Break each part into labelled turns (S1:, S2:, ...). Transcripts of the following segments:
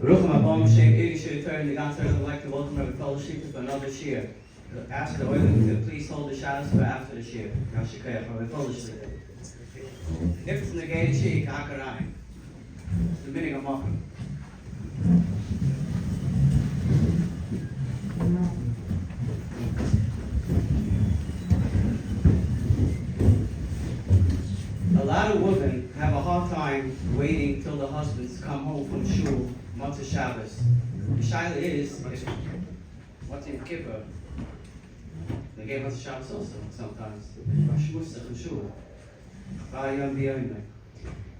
S1: Baruch Haba Shem Iri Shir the God would like to welcome Rav Felder Shlit for another shir. Ask the oiling to please hold the shadows for after the shir. Yashikaya for Rav Felder Shlit. If it's negated shir, Kakarayim. It's the meaning of Machim. A lot of women have a hard time waiting till the husbands come home from shul, Motzei Shabbos. The shaila is, Motzei Yom Kippur, they gave Motzei Shabbos also sometimes.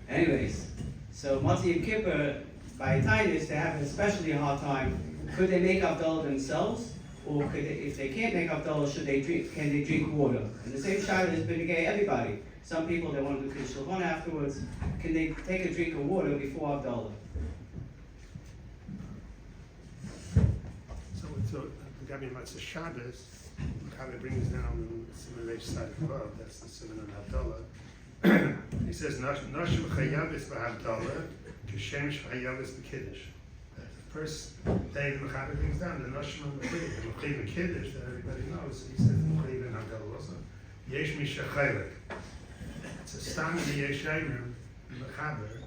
S1: Anyways, so Motzei Yom Kippur, by Tainus, they have especially a hard time. Could they make Havdalah themselves? Or could they, if they can't make Havdalah, can they drink water? And the same shaila has been against everybody. Some people, they want to do Kiddush Levon afterwards. Can they take a drink of water before Havdalah?
S2: So the Gabi Matzah Shabbos, Kabe brings down the simon side above, that's the simon on Havdalah. He says, Nashim Chayavis B'Havdalah, Kishem Chayavis B'Kiddush. The first day the Mechaber brings down, the Nashim and the Mechaber Kiddush that everybody knows. He says the Mechaber and Havdalah also. Yesh Misha Chaylik. It's a standard in the Yeshayim, Mechaber, if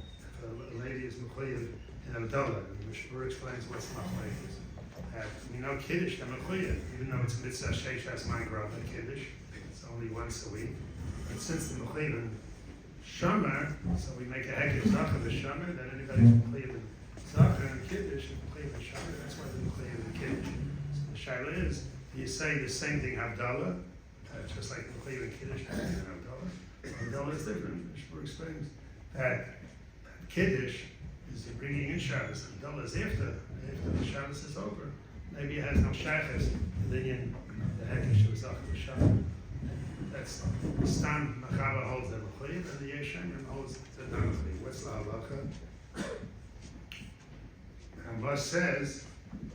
S2: a lady is Mechaber in Havdalah. The Mishmur explains what's Mechaber is. We know Kiddush, the Mechaber, even though it's Mitzvah Sheishas Ma'agrav and Kiddush, it's only once a week. But since the Mechaber Shomer, so we make a Hekir Zachar of the Shomer, then anybody's Mechaber Zachar and Kiddush and Mechaber Shomer, that's why the Mechaber and Kiddush. So the Shaila is, you say the same thing Havdalah, just like Mechaber and Kiddush, and Havdalah. Havdalah is different. Shmuel explains that Kiddush is the bringing in Shabbos. Havdalah is after the Shabbos is over. Maybe it has no Shachas, and then the Hekesh was after the Shabbos. That's the Stam Machava holds the Mechaber, and the Yeshayim holds the non-Mechaber. What's the Halacha? And Vos says,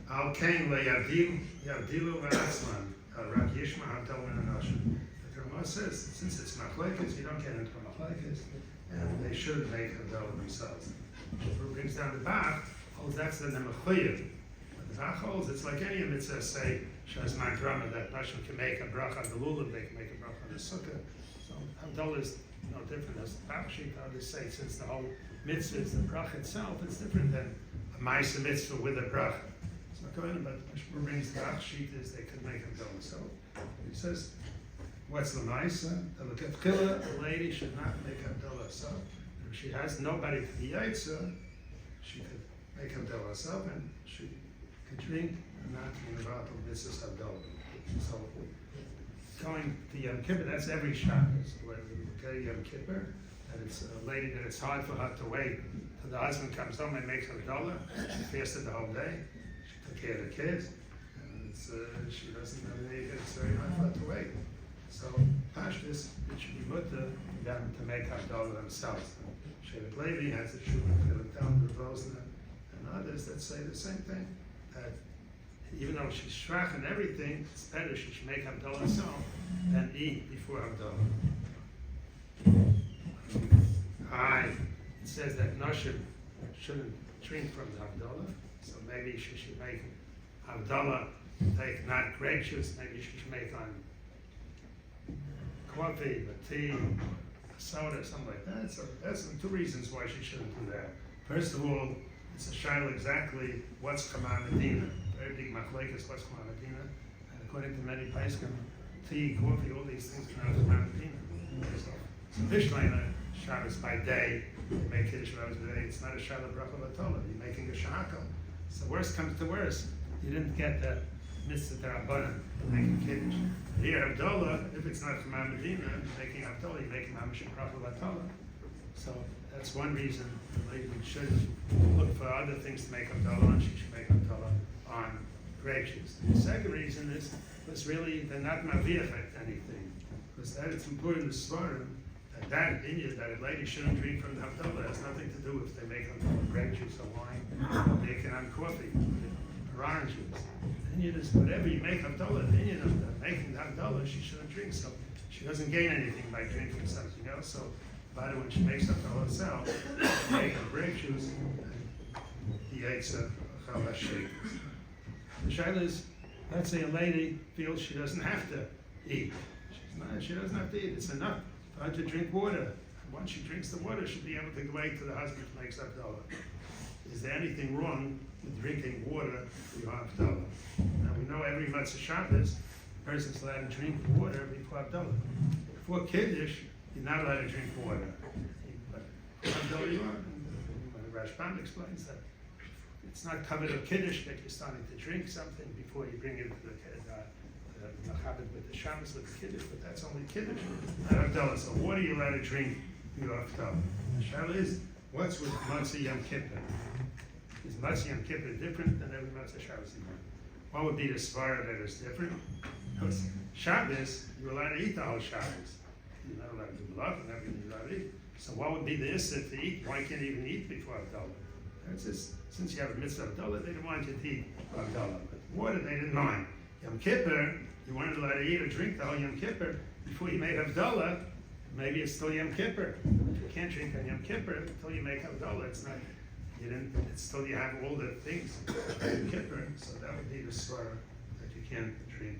S2: Al Kain le Yavdilu v'Atzman, Rav Yishma Havdalah and Anashim. Says, since it's machlekes, you don't get into machlekes, and they should make Havdalah themselves. Shmuel brings down the Bach, holds that's the mechayev. But the Bach holds it's like any mitzvah, say, Shaz Ma'agrama, that Nashim can make a bracha on the lulav, they can make a bracha on the Sukkah. So Havdalah is no different. As the Bach sheet others say, since the whole mitzvah is the bracha itself, it's different than a ma'aseh mitzvah with a bracha. It's not going, but Shmuel brings the Bach sheet is they could make Havdalah. So he says, what's the ma'aseh? The lady should not make Havdalah herself. If she has nobody to the yaitza, she could make Havdalah herself and she could drink and not be involved with this Havdalah. So going to Yom Kippur, that's every Shabbos. Where we go to Yom Kippur, and it's a lady that it's hard for her to wait till the husband comes home and makes Havdalah. She fasted the whole day. She took care of the kids, and she doesn't have any. It's very hard for her to wait. So, Pashtus, it should be mutter for them to make Havdalah themselves. Shevet Levi has a shuvah, down the Rosner, and others that say the same thing. That even though she's shrach and everything, it's better she should make Havdalah herself than eat before Havdalah. It says that Nashim shouldn't drink from the Havdalah, so maybe she should make Havdalah, take not grape juice, maybe she should make on coffee, a tea, a soda, something like that. So that's two reasons why she shouldn't do that. First of all, it's a shaila exactly what's Chama Medina. Very big machlekes, what's Chama Medina. And according to many Paiskim, tea, coffee, all these things are not Chama Medina. So Bishlema, Shabbos by day, you make Kiddush Shabbos by day, it's not a shaila bracha v'atola, you're making a shahakal. So worst comes to worst, you didn't get the mitzvah d'rabbanan, making Kiddush. Here, Havdalah, if it's not Chama Medina, making Havdalah, you're making Mamish Bracha V'Atola. So that's one reason the lady should look for other things to make Havdalah on. She should make Havdalah on grape juice. The second reason is really they're not Maviach anything. Because that it's important to Svarim that India, that a lady shouldn't drink from the Havdalah has nothing to do if they make Havdalah grape juice or wine, or make it on coffee, or orange juice. Is whatever you make Havdalah, the Indian of making the Havdalah, she shouldn't drink, so she doesn't gain anything by drinking something else. So, when she makes Havdalah herself, make a grape juice, he eats Chol HaSheikus. The shaila is, let's say a lady feels she doesn't have to eat. She doesn't have to eat. It's enough for her to drink water. Once she drinks the water, she'll be able to go to the husband to make Havdalah. Is there anything wrong with drinking water for your Havdalah? Now we know every Matzah Shabbos, the person's allowed to drink water before Havdalah. Before Kiddush, you're not allowed to drink water. But for Havdalah you are. The Rashbam explains that it's not covered of Kiddush that you're starting to drink something before you bring it to the Chabad with the Shabbos with the Kiddush, but that's only Kiddush, not Havdalah. So water you're allowed to drink your Havdalah. The shaila is, what's with Matzah Yom Kippur? Is Matzah Yom Kippur different than every Matzah Shabbos? What would be the svara that is different? Because Shabbos, you're allowed to eat the whole Shabbos. You're not allowed to do love and everything you're allowed to eat. So what would be the issa to eat? Why can't you even eat before Havdalah? That's just, since you have a mitzvah Havdalah, they didn't want you to eat Havdalah. But water, they didn't mind. Yom Kippur, you weren't allowed to eat or drink the whole Yom Kippur before you made Havdalah. Maybe it's still Yom Kippur. If you can't drink on Yom Kippur until you make Havdalah, it's not. It's still you have all the things on Yom Kippur. So that would be the svara that you can't drink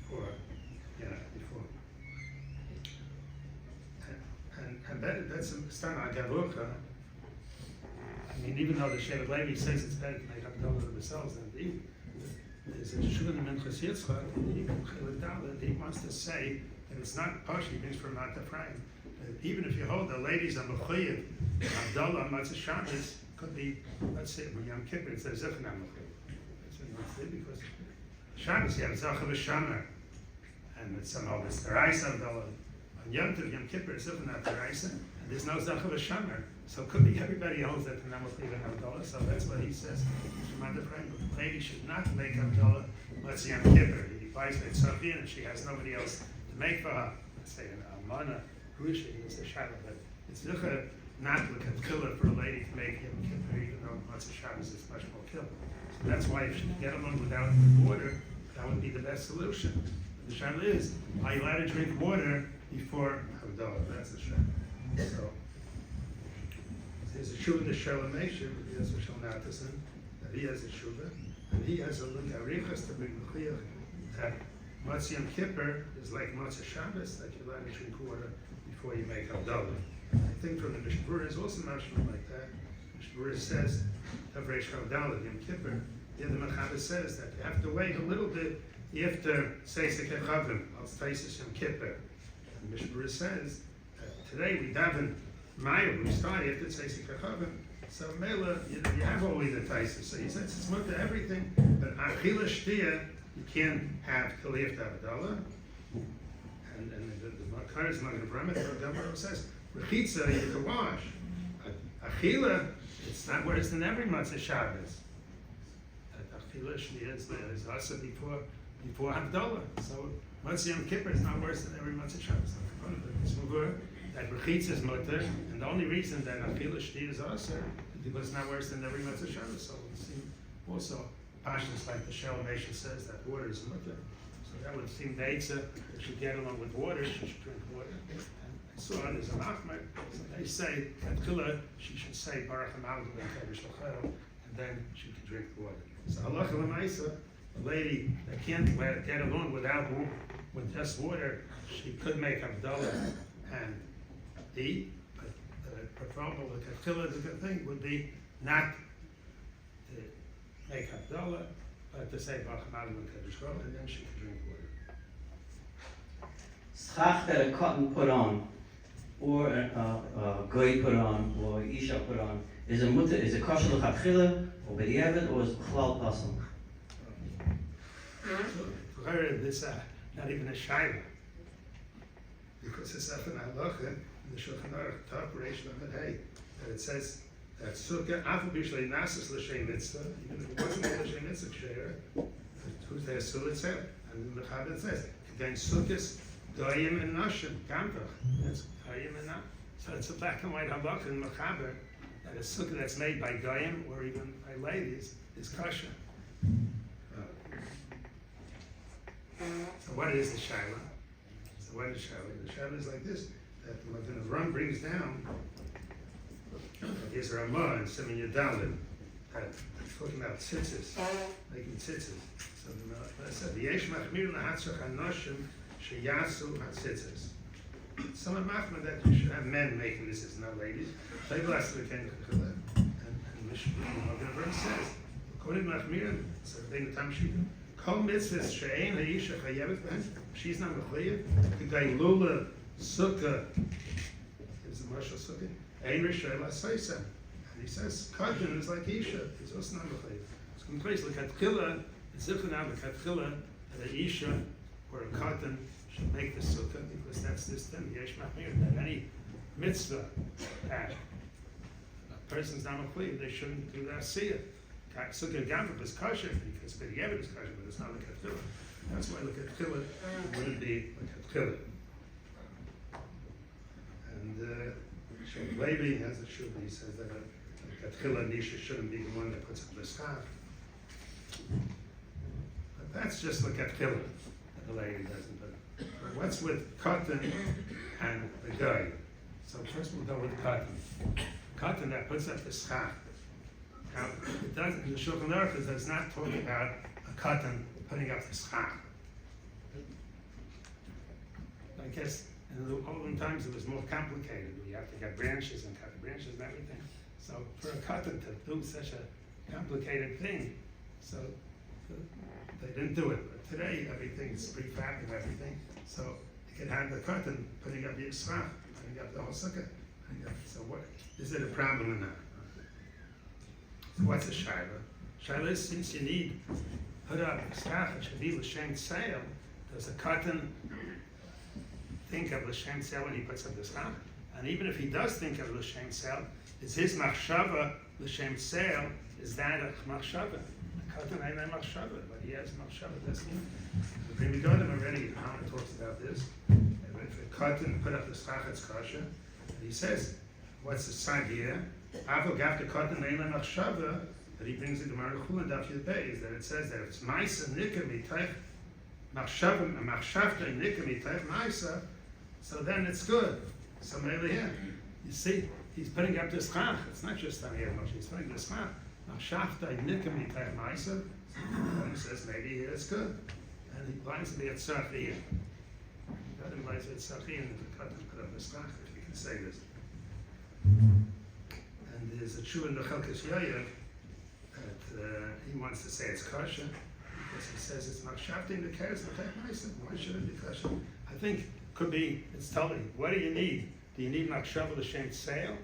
S2: before. And that's a stana gavucha. I mean, even though the Shevet Levi says it's better to make Havdalah themselves than to eat, there's a Shulin Minchas Yitzchak, and he wants to say that it's not partial, he brings from not the frame. Even if you hold the ladies on Mechuyev, Havdalah on Matzah Shabbos could be, let's say, when Yom Kippur, it's a Zichan HaMechuyev. That's what he wants to do, because Shabbos, you have Zachav Hashamar, and it's somehow it's the Reis Havdalah. On Yom Tov, Yom Kippur, it's not the Reis, and there's no Zachav Hashamar. So it could be everybody holds that the Mechuyev and Havdalah, so that's what he says. The lady should not make Havdalah, let's say, Yom Kippur. He buys it Sophia, and she has nobody else to make for her. Let's say an Almana, Rusha, it's a Shabbat, but it's not a killer for a lady to make Yom Kippur, even though Matzah Shabbos is much more killer. So that's why if she can get along without water, that would be the best solution. The Shabbat is, are you allowed to drink water before Havdalah? That's the Shabbat. So there's a Shuvah, the Shalom Mesher, he has a Shalom Nathasan, that he has a Shuvah, and he has a Arichas to bring the Chiyach that Matzah Yom Kippur is like Matzah Shabbos, that you're allowed to drink water before you make Havdalah. I think from the Mishnah is also mentioned like that. Mishnah says, Tavresh Havdalah, Yom Kippur, the Mechaber says that you have to wait a little bit after Seisek HaChavim, al Taisis Yom Kippur. And Mishnah says that today we daven Maya, we start after Seisek HaChavim, so Mela, you have always the Taisis. So he says it's much to everything, but Achila Shtia, you can't have till after Havdalah. And the Makar is not going to bring it, but the Gemara says, Rechitza, you can wash. Achila, it's not worse than every Matzah Shabbos. Achila Shnia is also before Havdalah. So Matzah Yom Kippur is not worse than every Matzah Shabbos. It's Muvur that Rechitza is mutter, and the only reason that Achila Shnia is also is because it's not worse than every Matzah Shabbos. So it seems also Pashas like the Shalom Nation says that water is mutter. So that would seem Deitzah, that should get along with water, she should drink water. And I saw there's an Achmed, so they say that Kula, she should say Baruch HaMalach and then she can drink the water. So Halacha L'maisa, a lady that can't get along with just water, she could make Havdalah and eat, but preferable, the Kula, the good thing would be not to make Havdalah, but to say Baruch HaMalach and then she can drink water.
S1: Schach that a cotton put on, or a goy put on, or isha put on, is a kosher l'chadchila, or b'diavad, or is chlal pasal?
S2: For her, this not even a shayla, because it's after Halacha in the Shulchan Aruch top Reish Lamed Hey that it says that Sukkah afu b'shlei nasis l'shem mitzvah, even if it wasn't l'shem mitzvah ksheira, who's there sulit said, and the Chabad says against Sukkahs goyim and nashim gamvach. That's goyim and nashim. So it's a black and white halacha in Mechaber that a sukkah that's made by goyim or even by ladies is kosher. So what is the shaila? So what is shaila? The shaila is like this: that when the Ram brings down, here's Ramah and Siman Yadalin, talking about tzitzis, making tzitzis. So I said, "V'yesh machmir lahatzach hanoshim sheyasu hatzitzis." Some of machmir that you should have men making this, is not ladies. And Mishnah says, according to machmir, so they the tamshita, kol mitzvahs she'ein ha'isha chayevet b'hen. She's not mechayev. K'day lula sukkah. Is the marshal sukkah? Ein rishay la'seisem. And he says, Kajin is like Isha, it's also not mechayev. So in place, l'katchila, it's different now, l'katchila, that a Isha or a cotton should make the sukkah, because that's this thing, yesh machmir, that any mitzvah that a person's not mechayev, they shouldn't do that asiyah. Sukkah gamma is kosher, because B'diavad is kosher, but it's not l'katchila. That's why l'katchila wouldn't be l'katchila. And Levi has a shul, he says that Katchila Nisha shouldn't be the one that puts up the scarf. But that's just the Katchila that the lady doesn't put. But what's with cotton and the guy? So first we'll go with cotton. Cotton that puts up the scarf. Now, it doesn't, in the Shulchan Aruch, it does not talk about a cotton putting up the scarf. I guess in the olden times it was more complicated. You have to get branches and cut the branches and everything. So for a cotton to do such a complicated thing, so they didn't do it. But today everything is prefab and everything. So you can have the cotton putting up the scarf, putting up the whole sukkah. So what is it a problem or not? So what's a shaila? Shaila is, since you need put up a scarf, it should be l'shem sale. Does a cotton think of l'shem sale when he puts up the scarf? And even if he does think of l'shem sale, is his machshava l'shem sale? Is that a machshava? Cotton ain't a machshava, but he has machshava. That's it. When we got him already, Hamoed talks about this. If a cotton put up the scarf, it's kosher. And he says, what's the sign here? Avog after cotton ain't a machshava. But he brings the Gemara Chol and Daf Yud Bey, is that it says that if it's ma'isa nika mitaych machshava machshavta nika mitaych ma'isa, so then it's good. So maybe here, you see, he's putting up this chach. It's not just on here much. He's putting this chach. Machshavta nika mitaych ma'isa. And he says maybe here it's good. And he lines to be at tzarchi here. That implies at tzarchi and the cut and put up this chach, if you can say this. And there's a tshuva in the Chelkas Yair that he wants to say it's kosher because he says it's machshavta the cares mitaych ma'isa. Why should it be kosher? I think could be, it's totally, what do you need? Do you need machshava l'shem sale?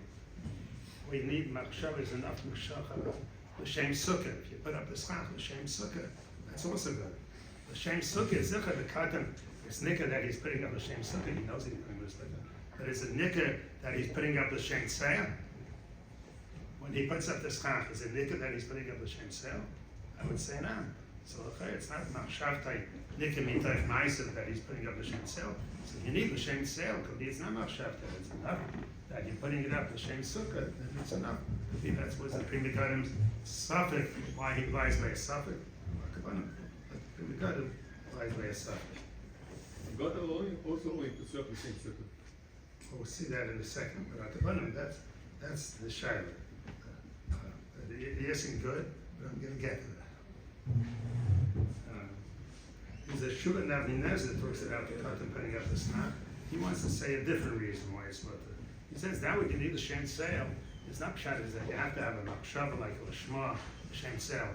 S2: Or you need machshava is enough machshava l'shem sukkah. If you put up the schach l'shem sukkah, that's also good. L'shem sukkah is zichar, the cotton, it's nikah that he's putting up l'shem sukkah, he knows he's putting this sukkah. But is it nikah that he's putting up l'shem sale? When he puts up the schach, is it nikah that he's putting up l'shem sale? I would say no. So it's not machshavta nikah mitaych ma'isa that he's putting up l'shem sale. So you need l'shem sale, because it's not machshavta, it's enough that you're putting it up l'shem sukkah, then it's enough. That's what's the Pri Megadim suffix, why he lies by a suffix. Pri Megadim lies by a suffix.
S3: God alone also only to serve the same sukkah.
S2: We'll see that in a second, but at the bottom, that's the shaila. It isn't good, but I'm going to get to that. There's a Shuvah Navninez that talks about the cotton putting up the snach. He wants to say a different reason why it's mutter. He says that we can need a shem sale. It's not pshat is that you have to have a machshava like a lishma, a shem sale.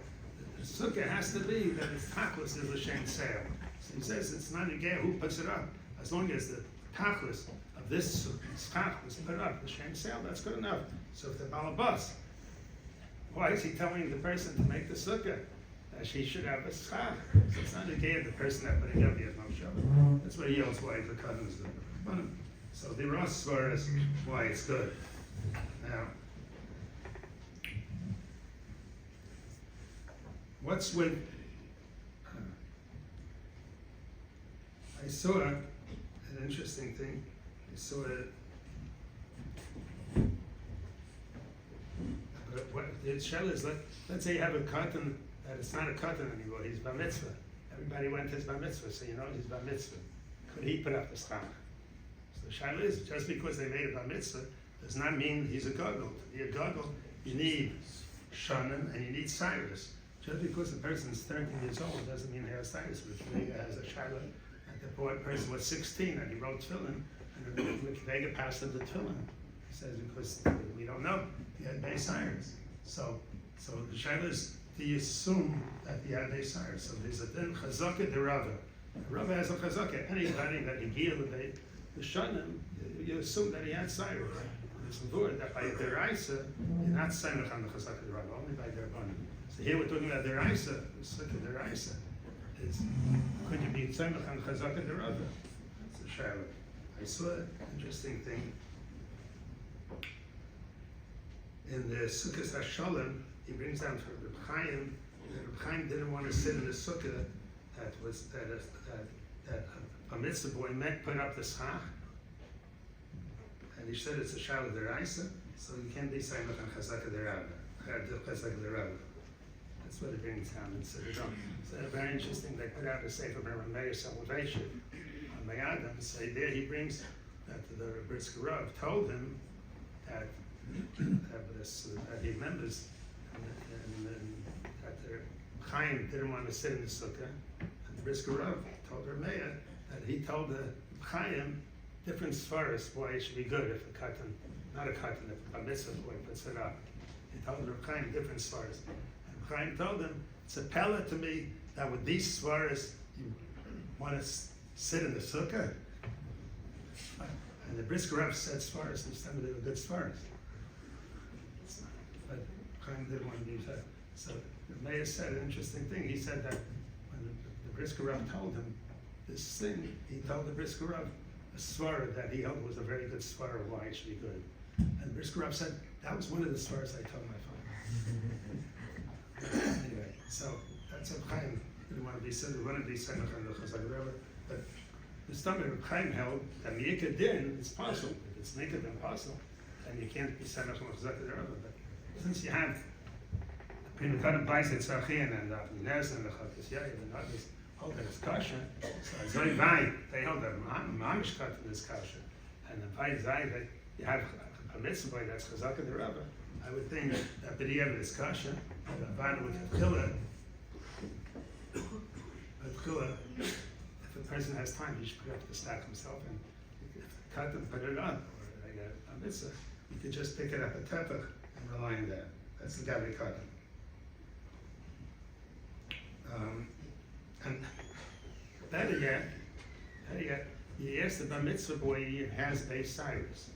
S2: The sukkah has to be that it's tachlis is a shem sale. So he says it's not a gay who puts it up. As long as the tachlis of this schach was put up, the shem sale, that's good enough. So if the balabas, why is he telling the person to make the sukkah? She should have a schach. So it's not a gay of the person that put it up, he has no shavah. That's what he yells why the cotton is good. So the Ross swears why it's good. Now, what's with, I saw an interesting thing. I saw what the shell is, let's say you have a cotton that it's not a cotton anymore, he's bar mitzvah. Everybody went to his bar mitzvah, so you know he's bar mitzvah. Could he put up the schach? So the shayla is, just because they made a bar mitzvah does not mean he's a goggle. To be a goggle, you need Shanim, and you need Cyrus. Just because a person's 13 years old doesn't mean he has Cyrus, which has a Shiloh. And the person was 16 and he wrote Tefillin, and the Vega passed him the Tefillin. He says, because we don't know, he had Bay Cyrus. So the Shiloh is, do you assume that he had Bay Cyrus? So there's a then Chazaka de Rava. Rava has a Chazaka. Anybody that he gave the Shanim, you assume that he had Cyrus. It's a word that by Deraisa, you're not Samech on the Chazaka de Rava, only by Derabbanan. So here we're talking about Deraisa, the Sukkah Deraisa. Could you be Samech on Chazaka de Rava? That's a Shiloh. I saw an interesting thing. In the Sukkos HaShalom, he brings down from Reb Chaim that Reb Chaim didn't want to sit in the Sukkah that a mitzvah boy put up the schach. And he said it's a Shiloh Deraisa, so you can't be Samech on Chazaka de Rava. That's what it brings down in Siddur. So very interesting, they put out a Sefer Meir's Elevation on Mayadam. So there he brings that the Brisker Rav told him that he remembers that the Chaim didn't want to sit in the Sukkah, and the Brisker Rav told Rameya that he told the Chaim different svaras why it should be good if a katan, not a katan, if a mitzvah boy puts it up. He told the Chaim different svaras. Chaim told him, it's a pella to me that with these svaras you want to sit in the sukkah. And the Brisker Rav said svaras, and some of them were good svaras. But Chaim didn't want to use that. So the mayor said an interesting thing. He said that when the Brisker Rav told him this thing, he told the Brisker Rav a svara that he held was a very good svara why it should be good. And the Brisker Rav said, that was one of the svaras I told my father. Anyway, so that's what Chaim didn't want to be said. We wanted to be said but the stomach of Chaim held that Miyika Din is possible. If it's naked and possible, then you can't be said on But since you have the Prima Kadam Bais at Tzarchian and the Nes and the Chavis Yair and others hold that it's kosher, so it's very vague. They hold that Mamish Katan is kosher. And the Pai Zai, that you have a mitzvah boy that's Chazaka the Rabba. I would think that B'di'ev is kosher, and the Vana with Chila, if a person has time, he should put up the stack himself and cut and put it on, or like a mitzvah. You could just pick it up a tepach and rely on that. That's the Gabi Katan. And better yet, you ask the Bar Mitzvah boy if he has Beis Cyrus.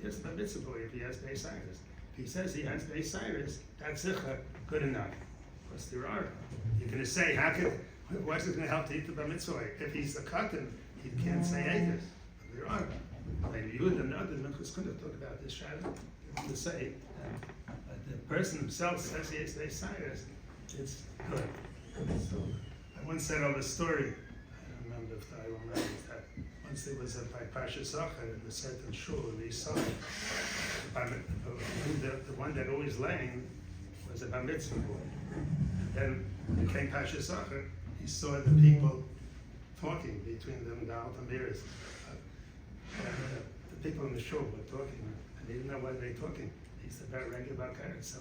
S2: You ask the Bar Mitzvah boy if he has Beis Cyrus. If he says he has Beis Cyrus, that's good enough. Of course, there are. You're going to say, what's it going to help to eat the Bar Mitzvah? If he's the Katan, he can't say Eidos. There are. Like you and another Minchus could have talked about this shadow. To say that the person himself says he has Beis Cyrus, it's good. So I once said of a story, I don't remember if I remember that once there was by Pasha Sacher in a certain shul in the East Side, the one that always laying was a Bar Mitzvah boy. And then when he came Pasha Sacher, he saw the people talking between them, the Altamiris. The people in the shul were talking, and they didn't know why they were talking. He said, very regular carrots.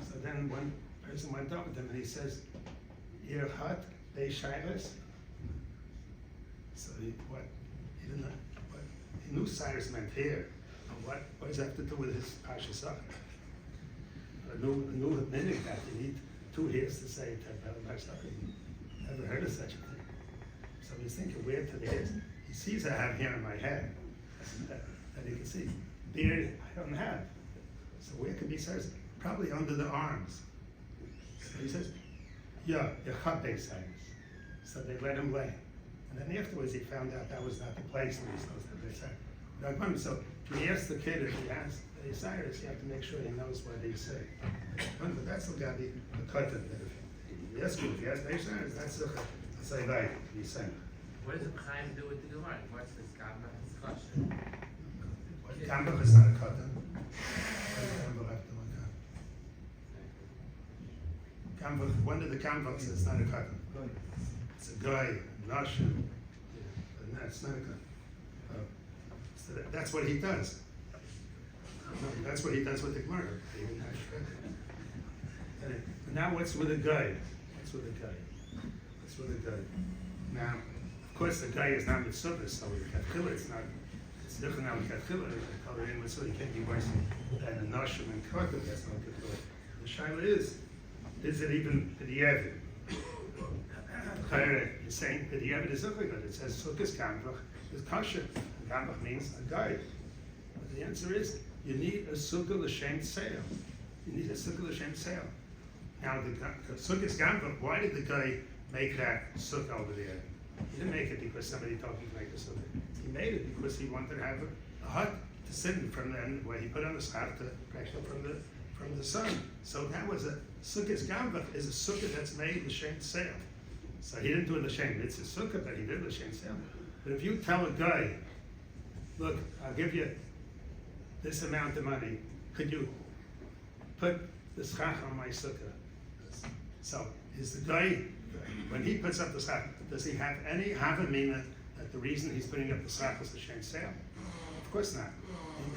S2: So then one person went up with him and he says, "You're hot, they shyness." So he didn't know what he knew Cyrus meant here. What does that have to do with his Pasha Sacher? I knew meaning that you need two ears to say that Pasha Sacher. Never heard of such a thing. So he's thinking, where to the ears? He sees I have hair in my head. That he can see. Beard, I don't have. So where could be Cyrus? Probably under the arms. So he says, yeah, you're hot Beis Cyrus. So they let him lay. And then afterwards he found out that was not the place where he's supposed to Beis Cyrus. So if you ask the kid if he has Beis Cyrus, you have to make sure he knows what he's saying. But that's the Gabi, the Katan. If you ask him if he has Beis Cyrus, that's the Sayvai, he's saying.
S4: What does the Chaim do with the Gemara? What's this Gamba discussion?
S2: Gambach is not a Katan. Gambach, one of the Gambachs is not a Katan. It's a guy, Russian, but that's not a Katan. So that's what he does. No, that's what he does with the Gemara. And now what's with a guy? What's with a guy? What's with a guy? Now, of course, the guy is not mitzvah, so we got chila. It's different now. We got chila. The color in mitzvah, you can't be worse than a noshim and karka. That's not good chila. The shaila is it even the Yevid? He's saying that the Yevid is good. It says Sukkos Gamvach is kosher. Gamvach means a guide. But the answer is you need a Sukkah l'shem sale. You need a Sukkah l'shem sale. Now the Sukkos Gamvach, why did the guy make that Sukkah over there? He didn't make it because somebody told him to make a Sukkah. He made it because he wanted to have a hut to sit in from then where he put on the schach to protect him from the sun. So that was a Sukkos Gamvach is a Sukkah that's made l'shem sale. So he didn't do it l'shem. It's a Sukkah, but he did l'shem sale. But if you tell a guy, look, I'll give you this amount of money, could you put the schach on my Sukkah? So is the guy, when he puts up the schach, does he have any havamina that the reason he's putting up the schach is l'shem sale? Of course not.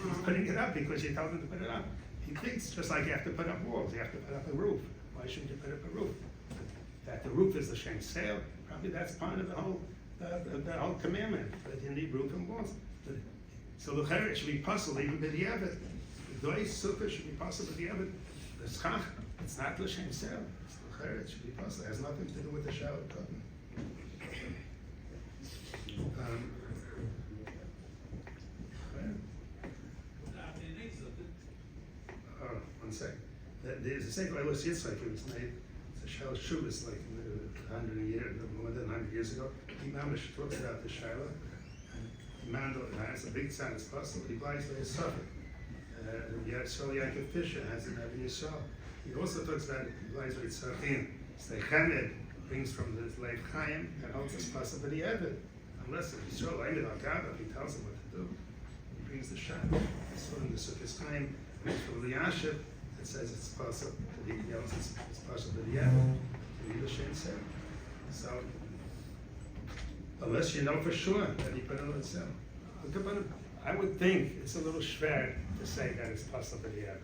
S2: He's putting it up because you told him to put it up. He thinks just like you have to put up walls, you have to put up a roof. Why shouldn't you put up a roof? That the roof is l'shem sale, probably that's part of the whole commandment, that you need roof and walls. So the cheret should be possible even with the Yevid. The guy's sukkah should be possible with the Yevid. The schach, it's not l'shem sale. The cheret should be possible. It has nothing to do with the shower curtain. One second. There's a second Elos Yitzchak. It was made. It's a shal shuvas like 100 years, more than 100 years ago. Imamish talks about the shaila. Mandel has a big sign as possible. He buys the Yisrael. Yisrael Yaakov Fisher has an Abin Yisrael. He also talks about he buys the Yisrael. So Hamoed brings from the Leif Chaim and holds as possible the Evid. Unless the Yisrael Evid al Gabah, he tells him what to do. He brings the shah. It's from the Sukkos Chaim. From the Yashiv, it says it's possible. The yells it's possible the Evid. The Yiddish said. So. Unless you know for sure that he put it on himself. I would think it's a little schwer to say that it's possible to have.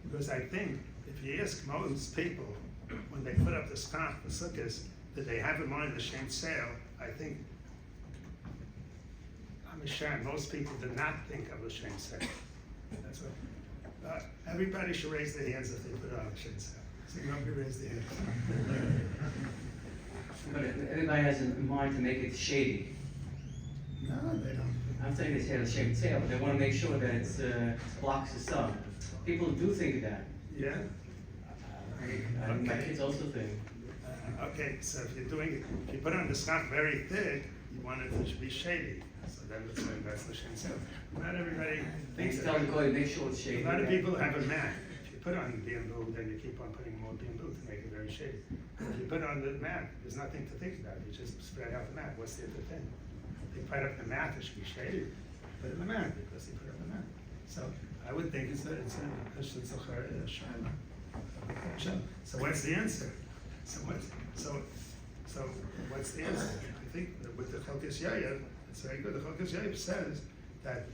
S2: Because I think if you ask most people when they put up the schach, the sukkahs, that they have in mind the shem sale, I think I'm ashamed. Most people do not think of the shem sale. That's what everybody should raise their hands if they put on the shem sale. So nobody raise their hands.
S1: But everybody has in mind to make it shady.
S2: No, they don't.
S1: I'm saying it's a shady sale, but they want to make sure that it blocks the sun. People do think of that.
S2: Yeah?
S1: My kids also think.
S2: Okay, so if you put on the schach very thick, you want it to be shady. So then that's the shem sale. Not everybody thinks
S1: Tell the guy, make sure it's shady.
S2: A lot of people have a mat. If you put on bamboo, then you keep on putting more bamboo to make it very shady. If you put on the mat, there's nothing to think about. You just spread out the mat. What's the other thing? They put up the mat, it should be shady. Put in the mat because they put up the mat. So I would think it's a shayla. So what's the answer? So what's the answer? I think with the Chalkis Yair, it's very good. The Chalkis Yair says that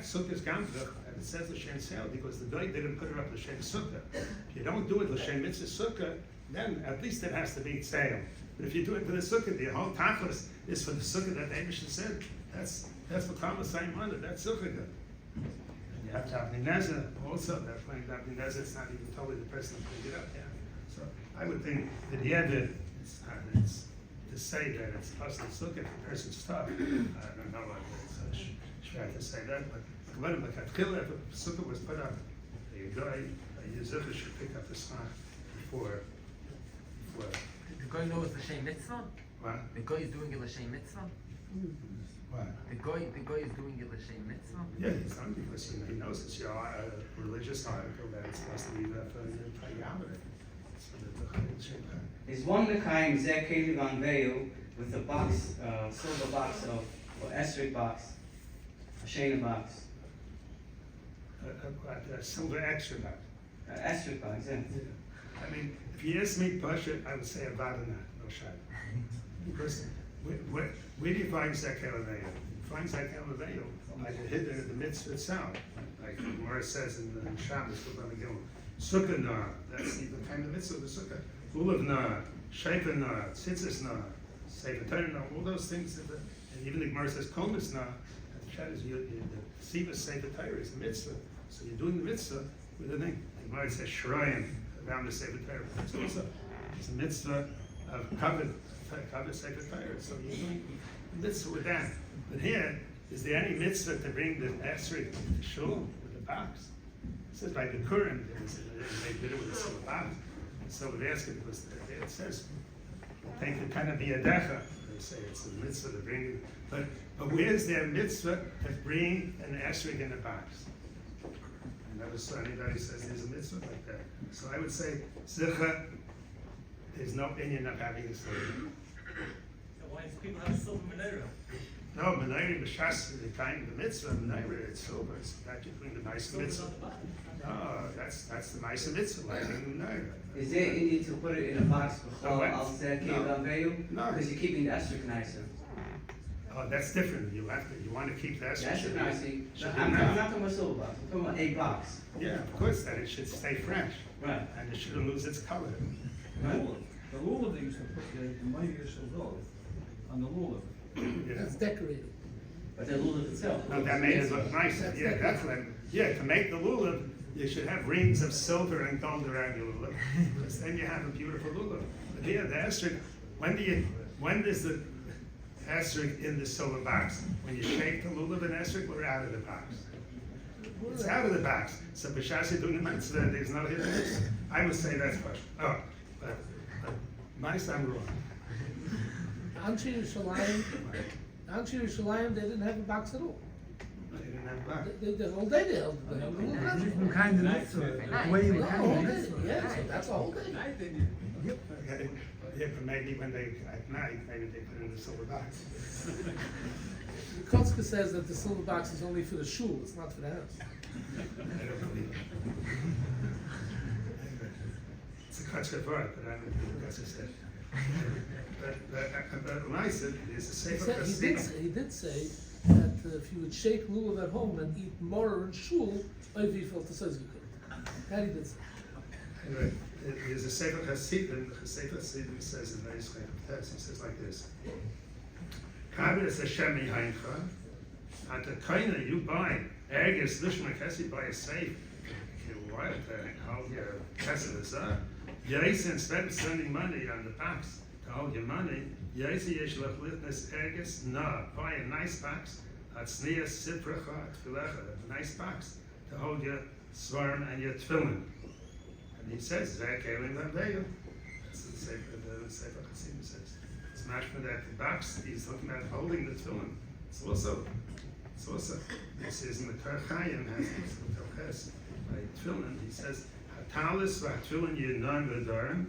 S2: Sukkah is gamvach, and it says l'shem sale because the guy didn't put it up l'shem sukkah. If you don't do it l'shem mitzvah sukkah, then at least it has to be sale. But if you do it for the sukkah, the whole tachlis is for the sukkah that the Eibusher said. That's what Thomas saying under. That's sukkah. And you have to have Ninezah also. That when Davnei Nezah, it's not even totally the person who put it up there. So I would think that the Yevid, it's to say that it's possible sukkah if the person's stuck. I don't know why it's schwer to say that, but when the Katchila, if a sukkah was put up, the guy, a Yizukah should pick up the schach before.
S4: The guy knows the Shem Mitzvah?
S2: What?
S4: The guy is doing it L'Shem Mitzvah?
S2: What?
S4: The guy is doing it L'Shem Mitzvah?
S2: Yeah, he's done because he knows it's your religious article that it's supposed to be that for the Tayyamah.
S1: Is one Mekayim Zeh Keli Van Veil with a box, silver box or esrog box, a shayna box?
S2: A silver extra box.
S1: Esrog box, yeah.
S2: I mean, if you ask me, Pasha, I would say a vadana, no shayla. Because where do you find Zekel Aveil? You find Zekel Aveil like hidden in the mitzvah itself. Like Gemara says in the Shabbos, Sukkah na, that's the kind of mitzvah of the Sukkah. Lulav na, Shaifa na, Tzitzis na, Sefer Torah na, all those things. And even the Gemara says Komis na. And the Pshat is the Sivas Sefer Torah is a mitzvah. So you're doing the mitzvah with a thing. The Gemara says Shrayim around the Sefer Torah. It's a mitzvah of covered Sefer Torah. So you're doing the mitzvah with that. But here, is there any mitzvah to bring the esrog to shul with the box? It says by the Kurim, they did it with a silver box. So the basket was, it says, take the kind of biyadecha. They say it's a mitzvah to bring it. But where's their mitzvah to bring an esrog in a box? I never saw anybody says there's a mitzvah like that. So I would say, Zicha, there's no opinion of having a silver.
S5: So why do people have a silver menorah?
S2: No, menorah b'shas, the kind of the mitzvah, menorah, it's silver. It's not between the mice and mitzvah. No, that's the mice and mitzvah, like the menorah.
S1: Is there any need to put it in a box for Chol
S2: No,
S1: outside
S2: no.
S1: Keiv
S2: No.
S1: Because you're keeping the esrog nicer.
S2: Oh, that's different. You want to keep the
S1: The
S2: esrog.
S1: esrog nicer.
S2: should
S1: I'm
S2: be
S1: not
S2: nice.
S1: talking about silver box, I'm talking about a box.
S2: Yeah, of course, that it should stay fresh.
S1: Right.
S2: And it shouldn't lose its color.
S1: Right.
S6: The lulav, they used to put the money on the lulav.
S2: Yeah.
S7: It's decorated.
S1: But the lulav itself.
S2: No, that made it look nicer. Yeah, that's what. To make the lulav, you should have rings of silver and gold around your lulav, because then you have a beautiful lulav. But here, the esrog. When does the esrog in the silver box? When you shake the lulav and esrog, we're out of the box. It's out of the box. So b'shas you're doing the mitzvah, there's no hidden mitzvah. I would say that's question. Oh, but nice, I'm wrong.
S7: Anshe Yerushalayim, they didn't have a box at all.
S2: They didn't have a box.
S7: The whole day they held it.
S6: Different kind of mitzvah, the way you
S7: The whole
S6: kind
S7: day,
S6: of
S7: yeah, so that's a whole day.
S2: Okay. Yeah, but maybe when they, at night, maybe they put it in the silver box.
S7: Kotzka says that the silver box is only for the shul, it's not for the house.
S2: I don't believe it. It's a Kotzka word, but I don't believe what Kotzka said. But Maisa is a safer
S7: He did say that if you would shake lulav at home and eat more in shul, Oivi felt the says you could. That he did say.
S2: Anyway, there's a Sefer Hasidim, the Sefer Hasidim says in the Israel text, he says like this. Kabir is Hashem Heincha, at the kind you buy, Ergis Lishma Kessi buy a safe, what, how your Kessi are. Yes, and spending money on the box to hold your money. Yes, Yesh Lachlichnes Ergis, no, buy a nice box, at Sneas Sipracha, Tfilecha, a nice box to hold your swarm and your tefillin. And he says, Zach Elim Vaveyu. That's the Sefer Chassidim says. It's mashma that the box, he's talking about holding the tefillin. It's also, this is in the Kar Chaim, has the Toches, by tefillin, he says, Hatalis v'atefillin yinon v'dorim.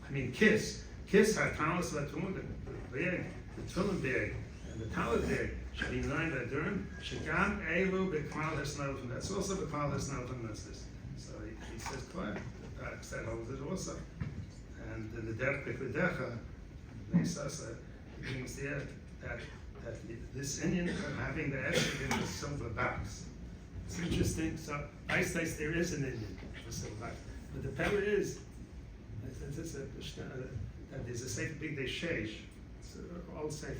S2: I mean, kiss hatalis v'atefillin, the bag, the tefillin bag, and the talit bag, should be yinon v'dorim, shagam elu b'kmal hasnofim. That's also b'kmal hasnofim, that's this. So he says, "Klar, that holds it also." And the derech b'kudecha, Neisasa, he brings there that this Indian of having the esrog in the silver box. It's interesting. So I say there is an Indian for silver box, but the pella is that there's a safe big day sheish. It's all safe.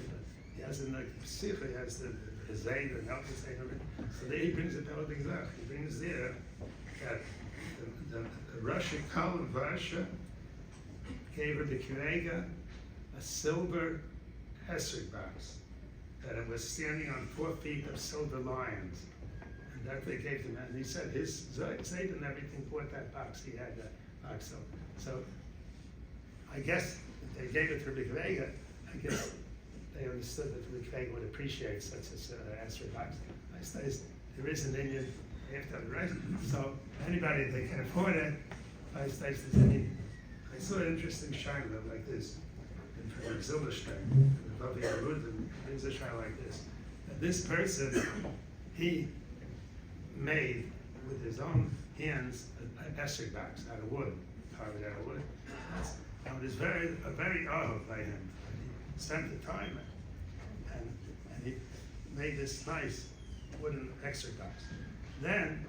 S2: He has in the Sikha, he has the Zayd and Alpha Zayd. So there he brings the pella things out. He brings there that the Russian Chol of Russia gave her the Kurega a silver esrog box, that it was standing on 4 feet of silver lions, and that they gave him. And he said his Zayd and everything bought that box. He had that box. So I guess if they gave it to Rabbi Kurega, I guess they understood that Rabbi Kurega would appreciate such an esrog box. I suppose there is an Indian. They have to have the right. So anybody that can afford it, I saw an interesting shine like this in Zilberstein, above the Lakewood, and brings a shine like this. And this person, he made with his own hands an esrog box out of wood, carved out of wood. And it was very odd by him. He spent the time and he made this nice wooden esrog box. Then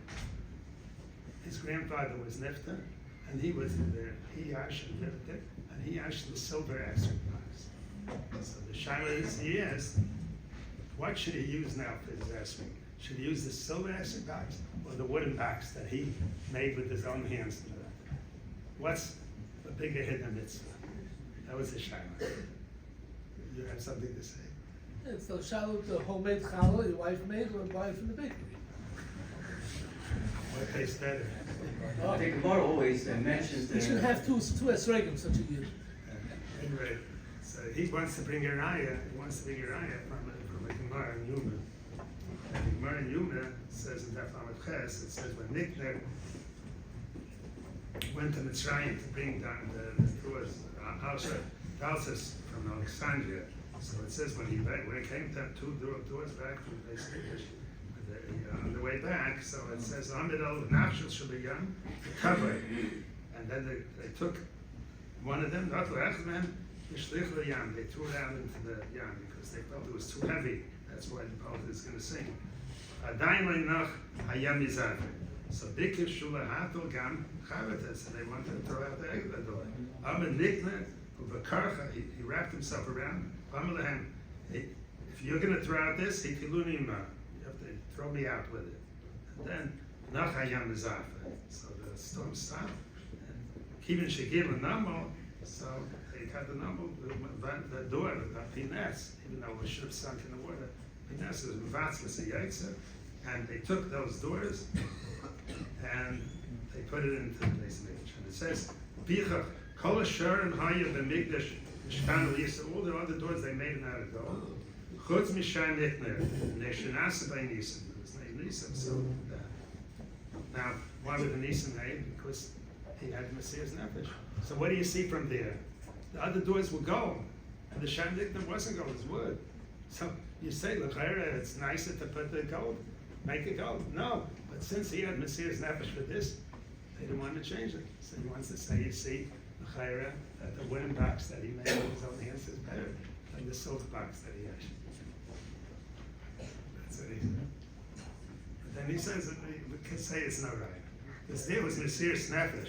S2: his grandfather was Nifta, and he was there. He actually lived it, and he actually the silver extra box. So the shaila is, he asked, what should he use now for his esrog? Should he use the silver extra box or the wooden box that he made with his own hands? What's the bigger hidden mitzvah? That was the shaila. You have something to say?
S7: It's the shallow, the homemade challah your wife made or buy from the bakery.
S2: What tastes better?
S1: I think the Gemara always mentions
S7: You should
S1: the.
S7: have two esrogim such a year.
S2: Anyway, so he wants to bring a raya. He wants to bring a raya from a Gemara in Yuma. And the Gemara in Yuma says in Daf Lamed Ches, it says when Nickner went to Mitzrayim to bring down the Dalsas from Alexandria. So it says when he came to two doors back from basically on the way back. So it says Amid al Nafshel Shabiyam cover, and then they took one of them, not Lechman, they threw it out into the yam because they felt it was too heavy. That's why the poet is going to sing. Adayin nach hayam izad. So Bikir Shula Hatel Gam Chavetes, and they wanted to throw out the egg at the door. Amid Nikner Uvakarcha, he wrapped himself around. Pamelahem, if you're going to throw out this, Hikiluni Ma, you have to throw me out with it. And then nach hayam izad. So the storm stopped. Even Shegil and Namo, so they cut the number, the door, the Pines, even though it should have sunk in the water. Pines was Vatzlas a Yaitzer, and they took those doors and they put it into the base of Mikdash. And it says, Bichach, Kol Asher and Haya B'Mikdash, Mishkan Elisa, all the other doors they made out of gold. Chutz Mishan Nickner, Neshanasa by Nisim. It was named Nisim, so now, why was the Nisim made? Because he had Messiah's Nefesh. So what do you see from there? The other doors were gold, and the Shandikna wasn't gold, it was wood. So you say, L'chaira, it's nicer to put the gold, make it gold. No, but since he had Messiah's Nefesh for this, they didn't want to change it. So he wants to say, you see, L'chaira, that the wooden box that he made with his own hands is better than the silver box that he actually. That's what he said. But then he says that we can say it's not right. Because there was Messiah's Nefesh.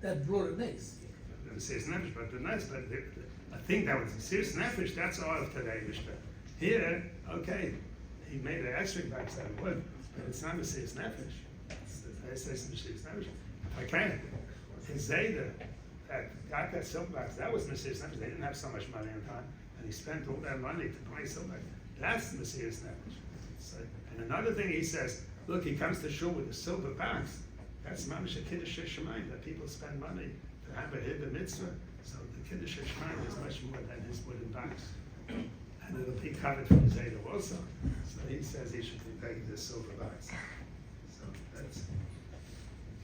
S7: That brought a nace.
S2: Messiah's Nefesh, but the nice, but I think that was Messiah's Nefesh, that's all of today, Mishpah. Here, okay, he made an extra box out of wood, but it's not Messiah's Nefesh. It's Messiah's Nefesh. Okay, his Zayda, that got that silk box, that was Messiah's Nefesh. They didn't have so much money in time, and he spent all that money to buy silk box. That's Messiah's Nefesh. So, and another thing he says, look, he comes to shul with a silver box. That's mamish a kiddush shemayim, that people spend money to have a hidden mitzvah. So the kiddush shemayim is much more than his wooden box, and it'll be covered from Zayda also. So he says he should be taking this silver box. So that's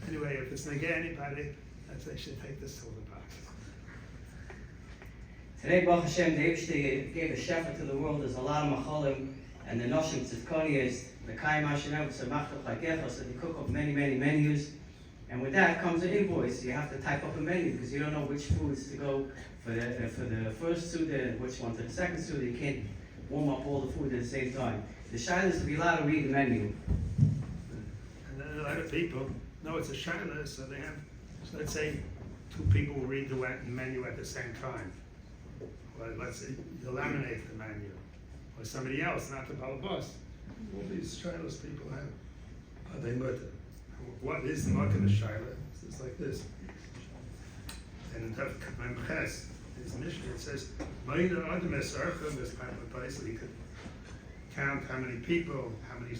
S2: anyway. If it's nageh anybody, that's they should take this silver box.
S1: Today, Baruch Hashem, the Eibshter gave a shepherd to the world. There's a lot of macholim, and the noshim tzidkoni is the kaim hashanev tzemachto chagecha, so they cook up many menus. And with that comes an invoice. You have to type up a menu because you don't know which foods to go for the first suda and which one for the second suda. You can't warm up all the food at the same time. The shaila is to be allowed to read the menu.
S2: And then a lot of people know it's a shaila, so they have. So let's say two people will read the menu at the same time. Well, let's say you laminate the menu, or somebody else, not the balabas. All these shailas people have, are they mutter? What is the mutter of the shaila? It's like this. And in Taf Ches, his mission, it says, "Ma'ina adam esarcha," this kind of place, so he could count how many people, how many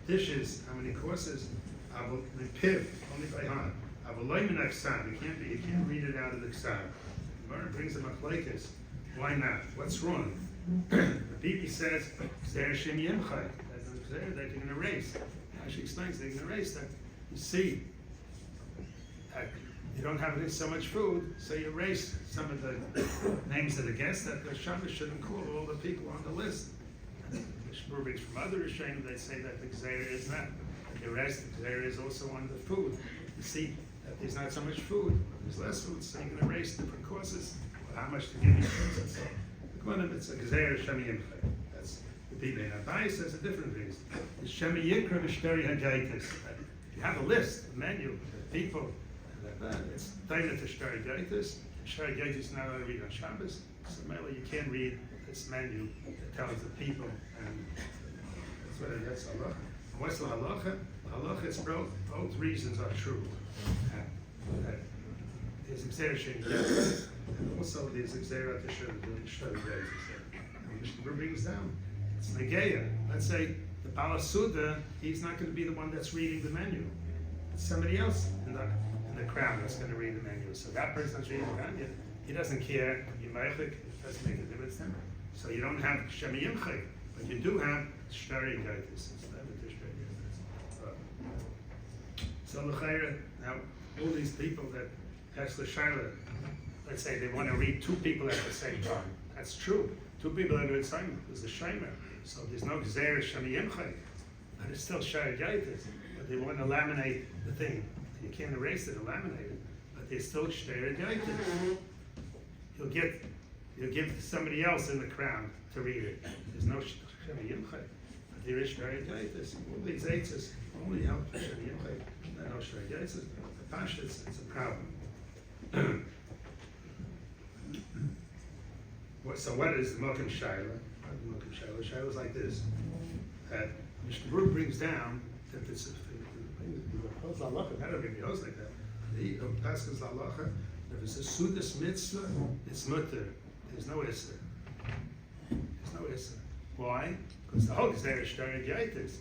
S2: dishes, how many courses. Avol piv, only by heart. Avol min aksav. You can't read it out of the ksav. Gemara brings a machlekes. Why not? What's wrong? The Bibi says, "Zer shem yimchai." That they can erase. She explains they can erase that. You see, that you don't have so much food, so you erase some of the names of the guests that the Shabbos shouldn't call all the people on the list. And the Shmuel from other Rishonim, they say that the Gzeira is not. The rest, the Gzeira is also on the food. You see that there's not so much food, there's less food, so you can erase different courses, or how much to give you. So, one of it's a Gzeira Shem Yimchai. That's the people. And Abai says a different reason. It's Shem Yikra V'Shteri Hagaitis. you have a list, a menu of people, it's daily to Shtar Gaitis. Shtar Gaitis is not allowed to read on Shabbos, so mainly you can't read this menu that tells the people, and that's halacha. And what's the halacha? Halacha is both reasons are true. There's exaggeration, and also there's exaggeration to Shtar Gaitis. And Mishnah brings down, it's Negeya. Let's say the Bala Suda, he's not going to be the one that's reading the menu. It's somebody else in the crowd that's going to read the menu. So that person that's reading the menu, he doesn't care. It doesn't make a difference to him. So you don't have Shemi Yimchik, but you do have Shtari Gaitis instead of the Shtari Gaitis. So l'chayra, now all these people that that's the Shaila, let's say they want to read two people at the same time. That's true. Two people at the same time. There's a Shamer. So there's no Gzeir Shemi Yimchik, but it's still Shtari Gaitis. But they want to laminate the thing. You can't erase it or laminate it, but there's still Shtari Gaitis. You'll give somebody else in the crowd to read it. There's no Shemi Yimchik, but there is Shtari Gaitis. All these eitzes only help the Shemi Yimchik. No Shtari Gaitis. The Pash, it's a problem. So what is the Mokum Shaila? Shaila is like this. Mishnah Berurah brings down that it's halacha. Not everybody knows like that. The Pascha's halacha. If it's a sudas mitzvah, it's mutter. There's no issa. There's no issa. Why? Because the whole is there is Shtari Gaitis.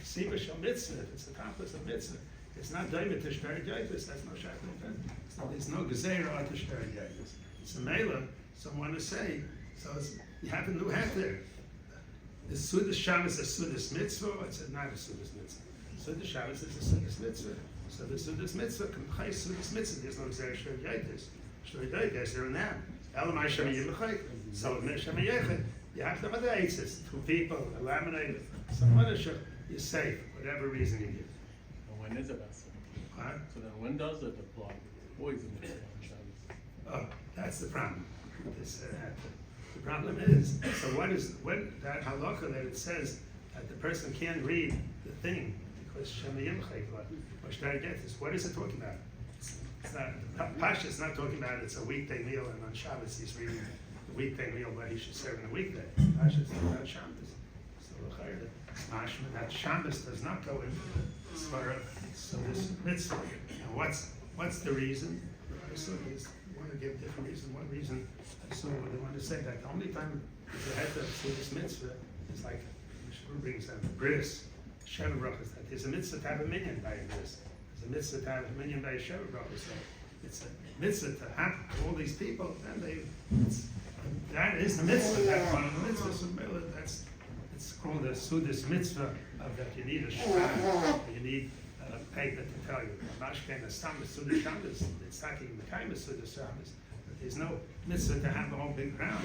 S2: Siva shal mitzvah. If it's the accomplice of mitzvah, it's not daimit to Shtari Gaitis. That's no shakal. There's no gezerah to Shtari Gaitis. It's a mela. Someone to say. So you have a new hat there. The Sudas Shabbos is a Sudas mitzvah, or it's not a Sudas mitzvah. Sudas Shabbos is a Sudas mitzvah. So the Sudas mitzvah, Kamchai Sudas mitzvah, there's no Gzer Shtari Gaitis. Shtari Gaitis, they're in that. Elamai Shemi Yimchai, so Shemi Yechid, you have to have other eitzes. Two people, a laminated, some other shit, you're safe, whatever reason you give.
S3: When is it Asa?
S2: Huh?
S3: So then when does it apply? Always in the Shabbos.
S2: Oh, that's the problem. The problem is, so when that halacha that it says that the person can't read the thing because Shemi Yimchai or Shtari Gaitis, what is it talking about? It's not, Pasha is not talking about it's a weekday meal and on Shabbos he's reading the weekday meal what he should serve in a weekday. Pasha is talking about Shabbos. So mashma that Shabbos does not go into the Svara, so this mitzvah. Now what's the reason? So there's want to give different reason. One reason, so they want to say that the only time you have to do this mitzvah is like Shmuel brings down the bris, Sheva brachas. That there's a mitzvah to have a minyan by a bris. There's a mitzvah to have a minyan by a Sheva brachas. So it's a mitzvah to have all these people. Then that is the mitzvah. That's one of the mitzvahs. So that's it's called a sudas mitzvah of that you need a shema, you need paper to tell you. Mashken is Sudas Shabbos. It's talking the kind of Sudas Shabbos. But there's no mitzvah to have the whole big crowd.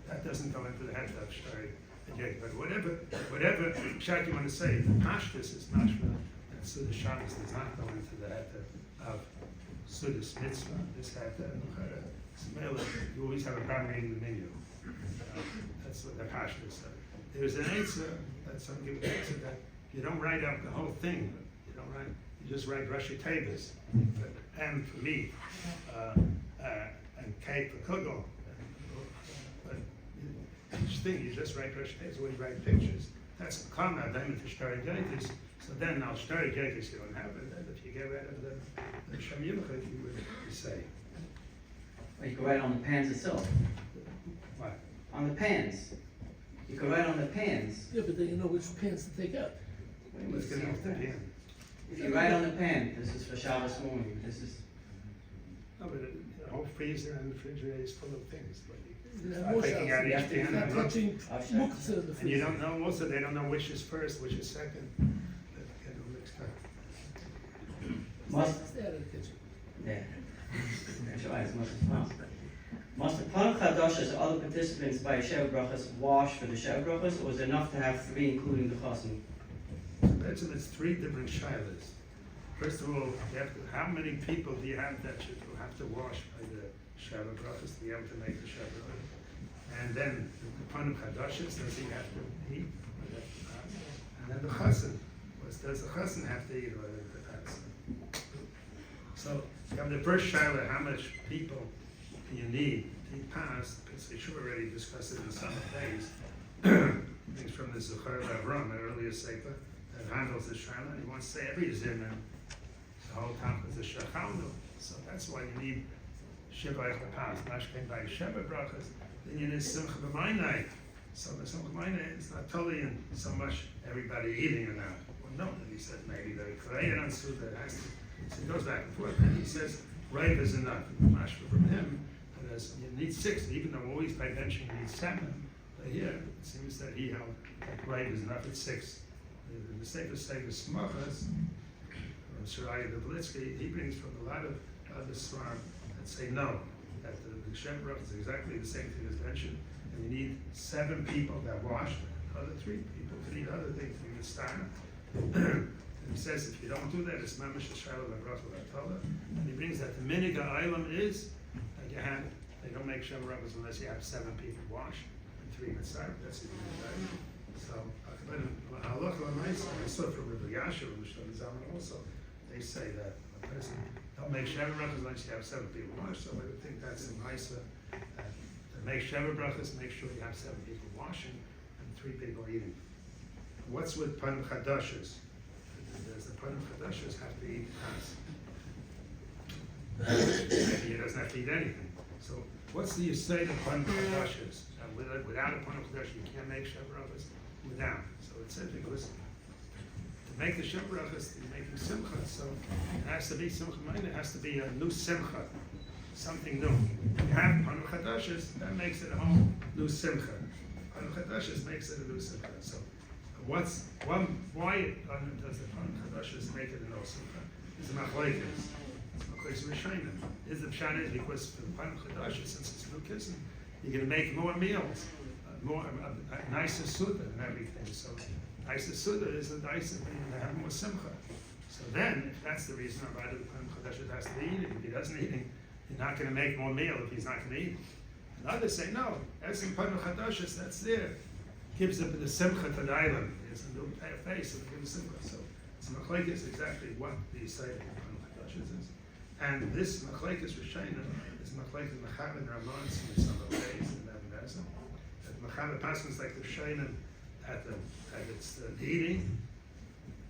S2: That doesn't go into the head of Shtari Gaitis. But whatever shot you want to say, the Pashtus is mashma, and Sudas Shabbos does not go into the head of Sudas Mitzvah. This head of you always have a problem reading the menu. That's what the Pashtus said. There's an answer that some give an answer that you don't write out the whole thing. You just write Rashi Tavis, M for me, and K for Kugel. But each thing, you just write Rashi Tavis, when you write pictures. That's the comma, then to Shtari Gaitis. So then now Shtari Gaitis you don't have it. And if you get rid of the Shemi Yimchai, you would say.
S1: Or you could write on the pans itself.
S2: What?
S1: On the pans. You could write on the pans.
S7: Yeah, but then you know which pants to take out.
S2: Let's get off the pan.
S1: If you write on the pan, this is for Shabbos morning, this is...
S2: No, but the whole freezer and the refrigerator is full of things. But
S7: You
S2: you
S7: have
S2: start
S7: more
S2: taking out
S7: shots.
S2: each
S7: You're
S2: pan.
S7: not
S2: and
S7: touching
S1: I'll show
S7: muktzah in the
S2: you
S7: freezer.
S2: don't know, also they don't know which is first, which is second. They get them mixed up.
S1: Must,
S7: Stay out of the kitchen.
S1: yeah. Try as much as possible. Must the Pan Chadashas or other participants by Sheva Brachas wash for the Sheva Brachas, or is it enough to have 3 including the Chassan?
S2: Imagine it's 3 different shilas. First of all, you have to, how many people do you have that should have to wash by the Shabbat brachas to be able to make the Shabbat brachas? And then the Panam Chadashis, does he have to eat? And then the Chassan. does the chassan have to eat or the past? So, the first shaila, how much people do you need to eat pas? Because we should already discuss it in some days. Things from the Zuchar Avram, an earlier sefer, that handles the shaila, and he wants to say every zimmer, the whole top is a shachalno. So that's why you need Shiva Pas, Mashkin by Sheva Brachas, then you need Simcha B'mainai. So the Simcha B'mainai is not totally in so much everybody eating or not. Well, no, and he said maybe the Korean on Suda has to, so he goes back and forth, and he says, ripe is enough. Mashkin from him, but as you need 6, even though always by benching you need 7, but here it seems that he held that ripe is enough at 6. The safest say the Smachas, Shiraya the Blitsky, he brings from a lot of other Svarim that say no, that the Shem Baruch is exactly the same thing as mentioned, and you need 7 people that wash, other 3 people to eat other things from the star. And he says if you don't do that, it's mamish l'shayla l'bracha l'atola. And he brings that the minig ha'olam is that you have, they don't make Shem Baruch unless you have 7 people wash and 3 mitzvah. That's the minig. So halacha l'maisa, I saw from Rabbi Yasher and Mishlomi Zalman also. They say that a person don't make Sheva Brachas unless you have 7 people wash, so I would think that's in Maisa. To make Sheva Brachas, make sure you have 7 people washing and 3 people eating. What's with Panim Chadashes? Does the Panim Chadashes have to eat pas? Maybe he doesn't have to eat anything. So what's the Yisay of Panim Chadashes? Without a Panim Chadash, you can't make Sheva Brachas without. So it says because to make the Shem Brachas, you're making Simcha, so it has to be Simcha Ma'ina, it has to be a new Simcha, something new. You have Panu Chadashes, that makes it a whole new Simcha. Panu Chadashes makes it a new Simcha. So why does the Panu Chadashes make it a new Simcha? It's a Machlekes. It's a Machlekes Rishonim. Is the Pshat is because for the Panu Chadashes, since it's new Kissin, you're going to make more meals, a nicer Suda and everything. So nicer Suda is a nicer thing to have more Simcha. So then, if that's the reason why the Panim Chadashes has to eat it, if he doesn't eat it, you're not going to make more meal if he's not going to eat it. And others say, no, that's in Panim Chadashes, that's there. Gives the Simcha to the island. It's a new face, and it gives Simcha. So Machlekes exactly what the side of Panim Chadashes is. And this Machlekes Rishonim is Machlekes Mechaber and Ramon in some of the days in Nebuchadnezzar. That Mechaber passes like the Rishonim at it's the eating.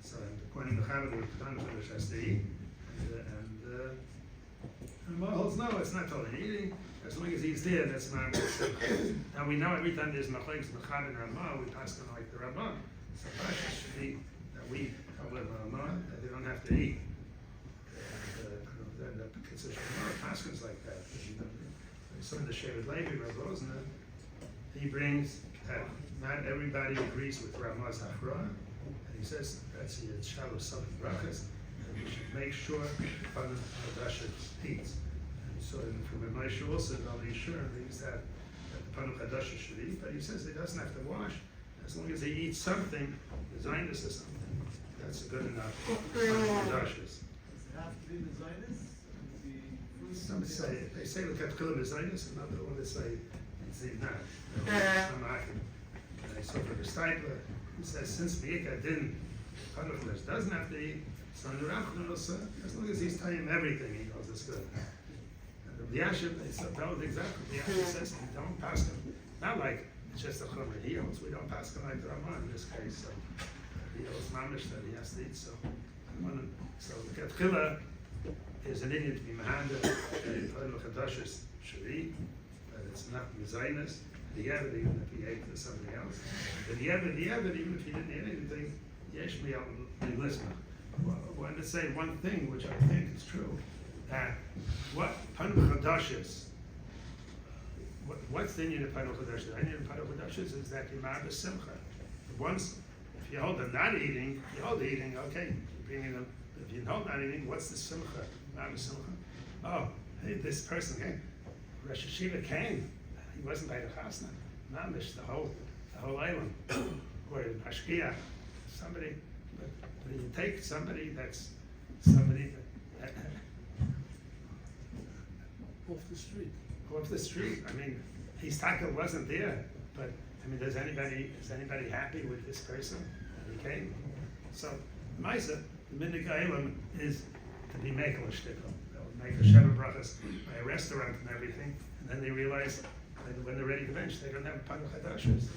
S2: So according to Hamoed, the Panim Chadash has to eat, and Mo holds no, it's not totally eating. As long as he's there, that's not. Now we know every time there's machlekes Mechaber and Ramah, we pass them like the Ramah. So Pasha should be that we cover Ramah that they don't have to eat. Then the consideration of Paskins like that. Some of the Shevet Levi, Rav Rosner, he brings that not everybody agrees with Ramah's Hafra, and he says that's the Shalom Sabbath Brachas, and we should make sure Panim Chadashes eats. And so from Moshe also, nobody sure thinks that the Panim Chadashes should eat, but he says he doesn't have to wash as long as he eats something, the Zionist or something. That's good enough. Panim Chadashes.
S6: Does it have to be the Zionist?
S2: Some say they say look at Chilim Zionist, another one they say it's not. I saw for the Stipler, who says since Meika didn't, Panuch doesn't have to eat, so in the Rachman also, as long as he's telling him everything, he knows it's good. And the Yashiv, they said, that was exactly the Yashiv says, we don't pass him. Not like it's just a Chomer, he holds, we don't pass him like the Ramah in this case, so he holds Mamish that he has to eat, so the Ketchila is an Indian to be Mahanda, and Panuch Chadashes should eat, but it's not Mizainas. The Yavad, even if he ate for something else. But the Yavad, even if he didn't eat anything, Yesh mi al Lisma. I want to say one thing, which I think is true, that what Panim Chadashes, what's the Indian of Panim Chadashes? The Indian of Panim Chadashes is that you ma'ab Simcha. Once, if you hold them not eating, you hold eating, okay, you're bringing them. If you hold not eating, what's the Simcha? Ma'ab Simcha. Oh, hey, this person came. Rosh Hashiva came. He wasn't by the chasna, mamish, the whole island, or Ashkia, somebody. But when you take somebody that's somebody that
S7: Off the street.
S2: off the street. I mean, his taka wasn't there, but I mean, is anybody happy with this person? And he came. So Maisa, the minhag ha'olam is to be makel a shtickle. They'll make a sheva brachas by a restaurant and everything, and then they realize that when they're ready to bench, they don't have panel chadashos.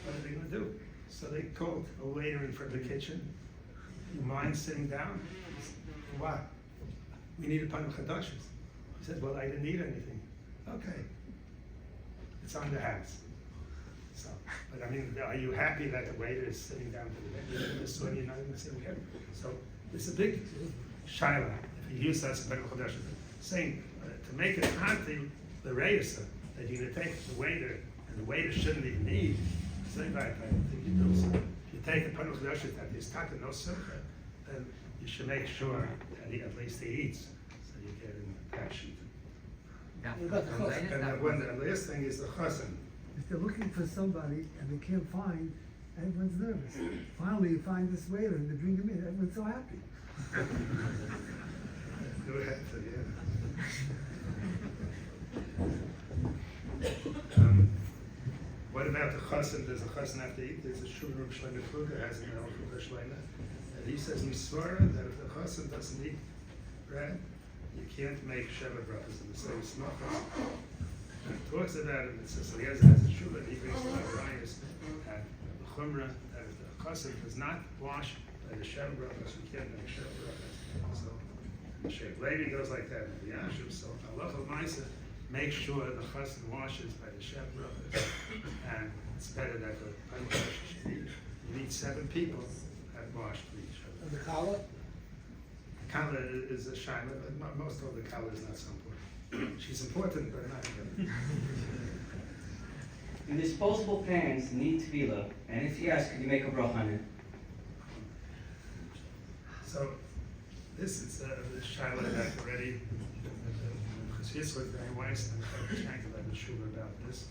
S2: What are they going to do? So they called a waiter in front of the kitchen. You mind sitting down? He said, why? We need a panel chadashos. He said, well, I didn't need anything. Okay. It's on the house. So, but I mean, are you happy that the waiter is sitting down to the bench? So you're not going to sit again. So it's a big shaila. If you use that as a panel chadashos, saying to make it hard to the reisa that you're going to take the waiter, and the waiter shouldn't even eat. Same like I think you do. So if you take a panel chadashos that is taka no sukkah, then you should make sure that he at least he eats, so you get in that sheet.
S4: Yeah.
S7: What about the chos?
S2: And when the last thing is the chosin.
S6: If they're looking for somebody and they can't find, everyone's nervous. Finally, you find this waiter and they bring him in, everyone's so happy.
S2: Go ahead, so, yeah. What about the chosin? Does the chosin have to eat? There's a Shmuel Felder Shlit has an Felder Shlit, and he says misvara that if the chosin doesn't eat bread, you can't make sheva brachas in the same smachas. And it talks about it, it says, so he has a shula, and he brings a lot of rayas and the chumrah, that if the chosin does not wash by the sheva brachas, you can't make sheva brachas. So the Sheikh Levi goes like that in the Yashuv, so halacha ma'isa, make sure the chosin washes by the sheva brachas, and it's better that the panel chadashos you need 7 people that wash for each other.
S7: And the kala?
S2: Kala is a shaila, but most of the kala is not so important. She's important, but not important.
S1: Do disposable pans need tefillah? And if yes, could you make a bracha on it?
S2: So, this is the shaila that already, because here's what very wise and Shank about the shul about this.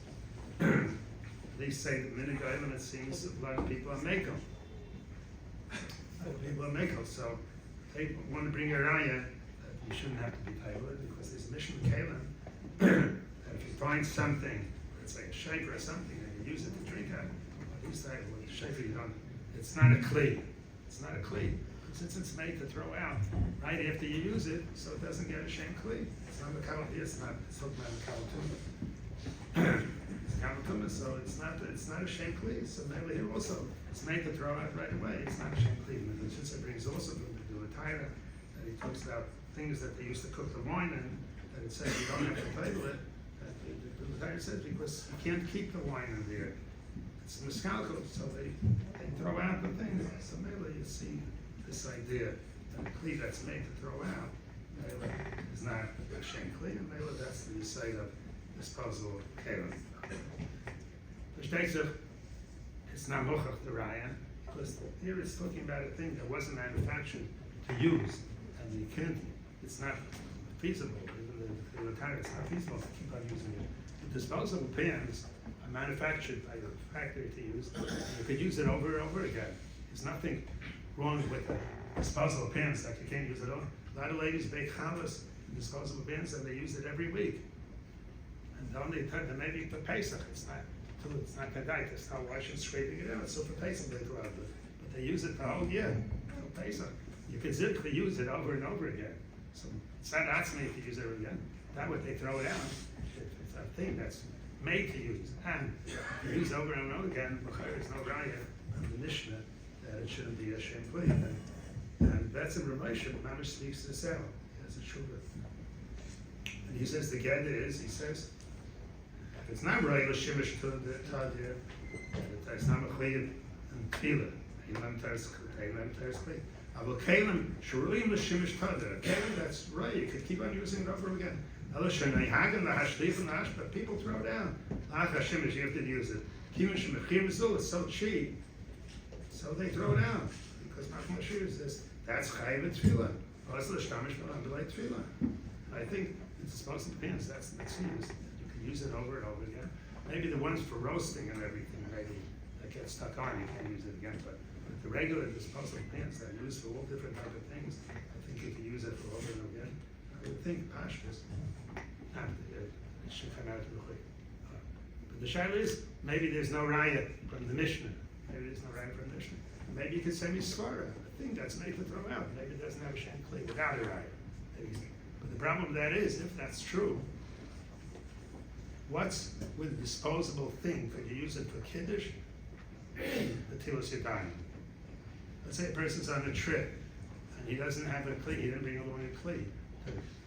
S2: They say the minhag ha'olam, it seems that a lot of people are makel. People are makel, so they want to bring a raya that you shouldn't have to be tailored because there's a mission kalim that if you find something, let's say a shaker or something, and you use it to drink out, at least with a shaker you don't, it's not a kli. It's not a kli. Since it's made to throw out right after you use it, so it doesn't get a shame kli. It's not a kalim, it's talking about a kalatuma. It's kalatuma, so it's not a shame kli. So maybe here also, it's made to throw out right away. It's not a shame kli. And the Shitza brings also from the Tyra that he talks about things that they used to cook the wine in, that it says you don't have to label it. The Tyra says because you can't keep the wine in there. It's miscalcul, so they throw out the things. So maybe you see this idea that a kli that's made to throw out maybe is not a shame kli, and maybe that's the side of disposable kalim. It's not mochach the raya, because here it's talking about a thing that wasn't manufactured to use, and you can't, it's not feasible, even the time it's not feasible to keep on using it. The disposable pans are manufactured by the factory to use, and you could use it over and over again. There's nothing wrong with the disposable pans that you can't use it over. A lot of ladies bake challahs in disposable pans and they use it every week. And the only time, maybe for Pesach, it's not kadai, to start washing, scraping it out. So for Pesach they throw out it. But they use it the whole year, for Pesach. You could simply use it over and over again. So it's not atzmi if you use it again. That what they throw it out. It's a thing that's made to use. And if you use over and over again, there's no raya of the Mishnah that it shouldn't be a shem kli. And that's in relation, Mamish speaks to the sale. He has a shulder. And he says the get is, he says, it's not right, l'shimish to the tadir, it's not a chayim and tefillah. Elam teres kli. Avol kelim shurulim l'shimish tadir. Kelim, that's right. You could keep on using it over again. Ela shenei hagen lahashliach and lahash, but people throw down. Lach hashimish, you have to use it. Kimin shemechim zul, it's so cheap, so they throw down because machmashir is this. That's chayim and tefillah. That's l'shtamish v'lambilay tefillah. I think it's supposed to be pants. That's used. Use it over and over again. Maybe the ones for roasting and everything, maybe that get stuck on, you can't use it again. But the regular disposable pans that are used for all different type of things, I think you can use it for over and over again. I would think pashtus, it should come out of the quick. But the shaila is, maybe there's no raya from the Mishnah maybe there's no right rendition. Maybe you could say misvara, a thing that's made to throw out. Maybe it doesn't have a shem kli without a right. But the problem with that is, if that's true, what's with a disposable thing? Could you use it for kiddush? The tilas yadayim. Let's say a person's on a trip and he doesn't have a kli, he didn't bring along a kli.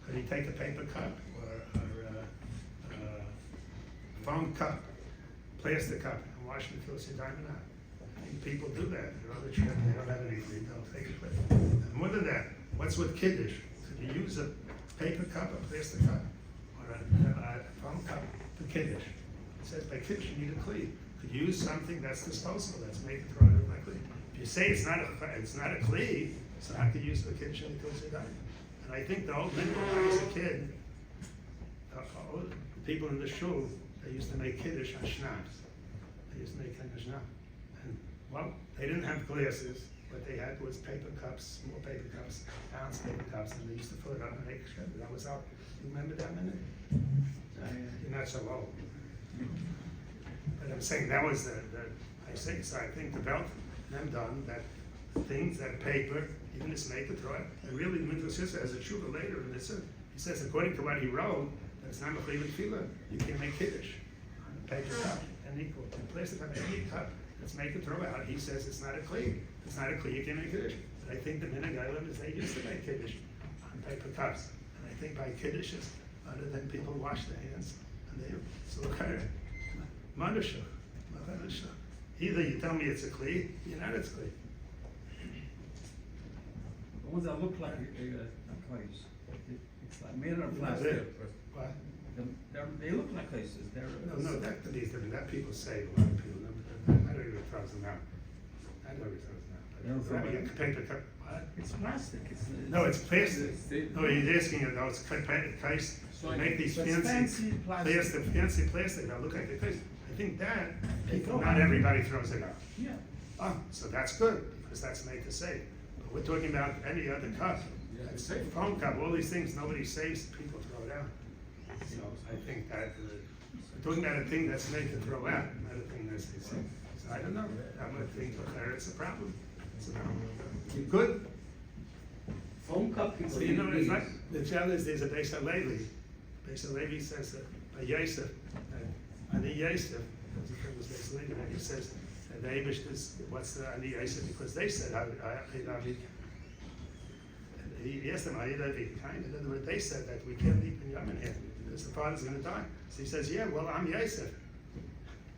S2: Could he take a paper cup or a foam cup, plastic cup, and wash the tilas yadayim or not? I think people do that. They're on a trip, they don't have any kli, they'll take a kli. And more than that, what's with kiddush? Could you use a paper cup, a plastic cup, or a foam cup for kiddush? It says by kiddush you need a kli. Could you use something that's disposable, that's made to throw out of my kli? If you say it's not a kli, so how could you use the kiddush and the die? And I think the old minhag when I was a kid, the people in the shul, they used to make kiddush on schnapps. They used to make kiddush on schnapps. And well, they didn't have glasses. What they had was paper cups, small paper cups, ounce paper cups, and they used to fill it up and make sure that was out. You remember that minute? You're not so old. But I'm saying that was so I think the belt them done that things, that paper, even this make it throw it. And really, the Mindfulness has a tshuva later, and he says according to what he wrote, that's not a tefillah. You can make kiddush on a paper cup and equal. In place of any cup that's made to throw out, he says it's not a kli. It's not a kli. You can make kiddush. But I think the minhag is they used to make kiddush on paper cups, and I think by kiddushes, other than people wash their hands and they so Manusha. Either you tell me it's a kli, you're not it's kli.
S8: The ones that look like clays, it's like made out of plastic.
S2: What?
S8: They look like clays.
S2: No, that could be different. That people say, a lot of people know. I don't even throw them out. I don't even throw them out. But paper cup. What?
S8: It's plastic.
S2: No, it's plastic. No, he's asking you, it's case. Make these fancy plastic that look like the case. I think that people, not everybody throws it out.
S8: Yeah.
S2: Oh, so that's good, because that's made to save. But we're talking about any other cup. It's a phone cup, all these things nobody saves, people throw it out. So I think that we're talking about a thing that's made to throw out, not a thing that's they save. So I don't know. I'm going to think it's a problem. It's a problem. You good?
S1: Foam cup people.
S2: So you know, it's like the challenge is a Beis HaLevi. Beis HaLevi says that by Yosef, Ani Yosef, because he was Beis HaLevi, and he says that the Eibush is what's the Ani Yosef, because they said he asked them, in other words, they said that we can't eat Binyamin here because the father's going to die. So he says, yeah, well, I'm Yosef.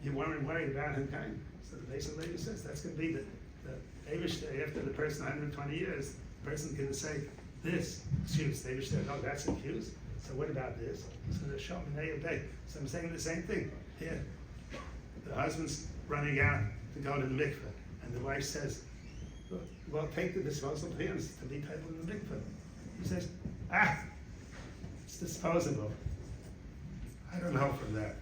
S2: You weren't worried about him dying. So the Beis HaLevi says that's going to be the Eibush after the person 120 years, the person can say this, excuse, Eibush said, no, that's accused. So what about this? So the Shom and Day. So I'm saying the same thing. Here, the husband's running out to go to the mikveh, and the wife says, well, take the disposable hands to be taken in the mikveh. He says, it's disposable. I don't know from that.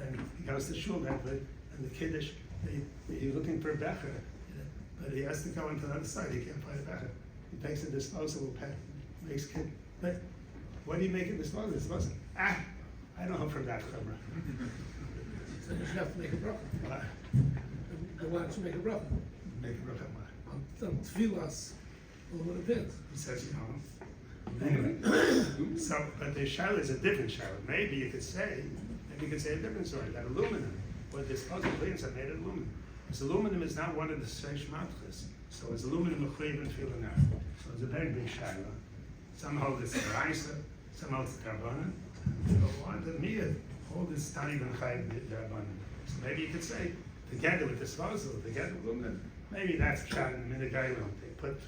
S2: And he goes to shul that way, and the kiddush, he's looking for a becher, but he has to go into the other side. He can't find a becher. He takes a disposable pen, makes kid. But what do you make it disposable? Disposable. I don't know from that chumrah.
S7: So you should have to make a bracha.
S2: What?
S7: Why don't you make a bracha?
S2: Make a bracha.
S7: On tefillas, aluminum pins.
S2: He says, Anyway, so, but the shaila is a different shaila. Maybe you could say a different story, that aluminum, or disposable pins are made of aluminum. Because aluminum is not one of the seish matchas. So it's aluminum mechuyev and tefillah now. So it's a very big shaila. Some hold it's a raisa, some hold it's a rabbanan. On the miyad, all this tani ben chayiv rabbanan. So maybe you could say, together with disposable, together with aluminum, maybe that's shot in the minhag. They put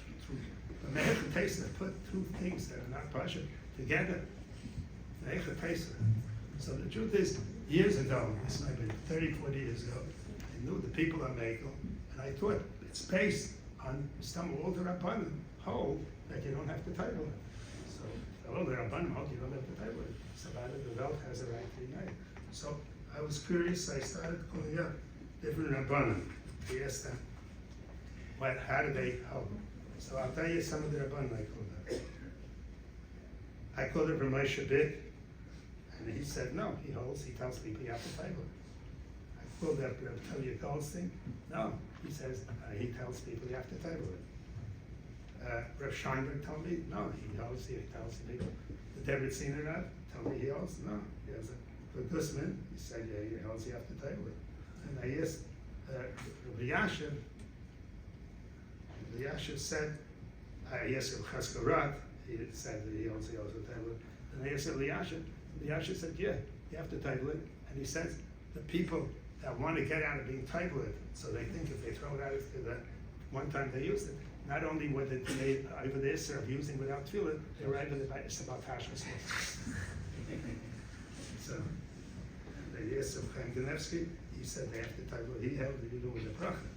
S2: they have to taste it, put two things that are not pasha together. They have to taste it. So the truth is, years ago, this might have been 30, 40 years ago, I knew the people are Mekel, and I thought it's based on some older Rabbanim hold that you don't have to title it. So the older Rabbanim hold you don't have to title it. So the Welt has a right to be made. So I was curious, I started calling up different Rabbanim. I asked them, how do they hold? So I'll tell you some of the Rabbanim I called up. I called it Ramosha Bik, and he said, no, he holds, he tells people you have to title it. I quote that tell you Goldstein? No, he says, he tells people you have to table it. Rav Shmuel told me, no, he tells people. The David Senior Rav told me he also, no, he has a Gusman, he said, yeah, he holds you have to table it. And I asked Rav Yashiv said, he asked Rav Chaskarot, he said that he holds the table it. And I asked Rav Yashiv said, yeah, you have to table it. And he says, the people that want to get out of being tablet, so they think if they throw it out after the one time they used it, not only were they over the issue of using without tefillah, they were over the issue about tashmas. So the issue of Chaim Ganevsky, he said they have to table. He held that you do with a bracha.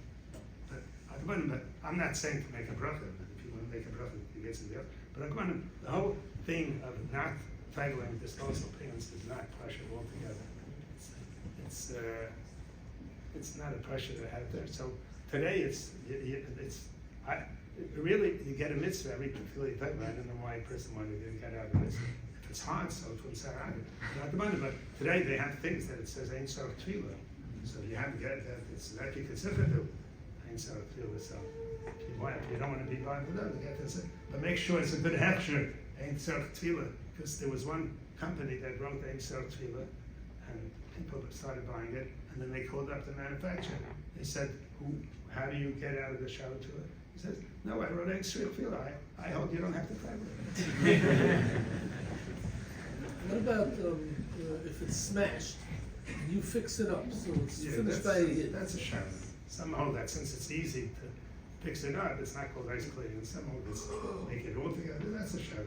S2: But I'm not saying to make a bracha. If you want to make a bracha, you get some deal. But the whole thing of not tabling disposable payments is not pressure altogether. It's not a pressure to have there. So today really you get a mitzvah every particular time. I don't know why a person wanted to get out of the mitzvah. If it's hard, so it wouldn't say either. But today they have things that it says ain't sarach tefillah. So you have to get that. It's that you consider to ain't sarach tefillah. So if you don't want to be bothered with that, you get this. But make sure it's a good hechsher ain't sarach tefillah, because there was one company that wrote ain't sarach tefillah, and people started buying it, and then they called up the manufacturer. They said, how do you get out of the shower to it? He says, no, I wrote extra feel. I hope you don't have to fight it.
S7: What about if it's smashed, you fix it up so it's finished by you?
S2: That's a shower. Somehow that, since it's easy to fix it up, it's not called ice cleaning. Somehow it's make it all together. That's a shower.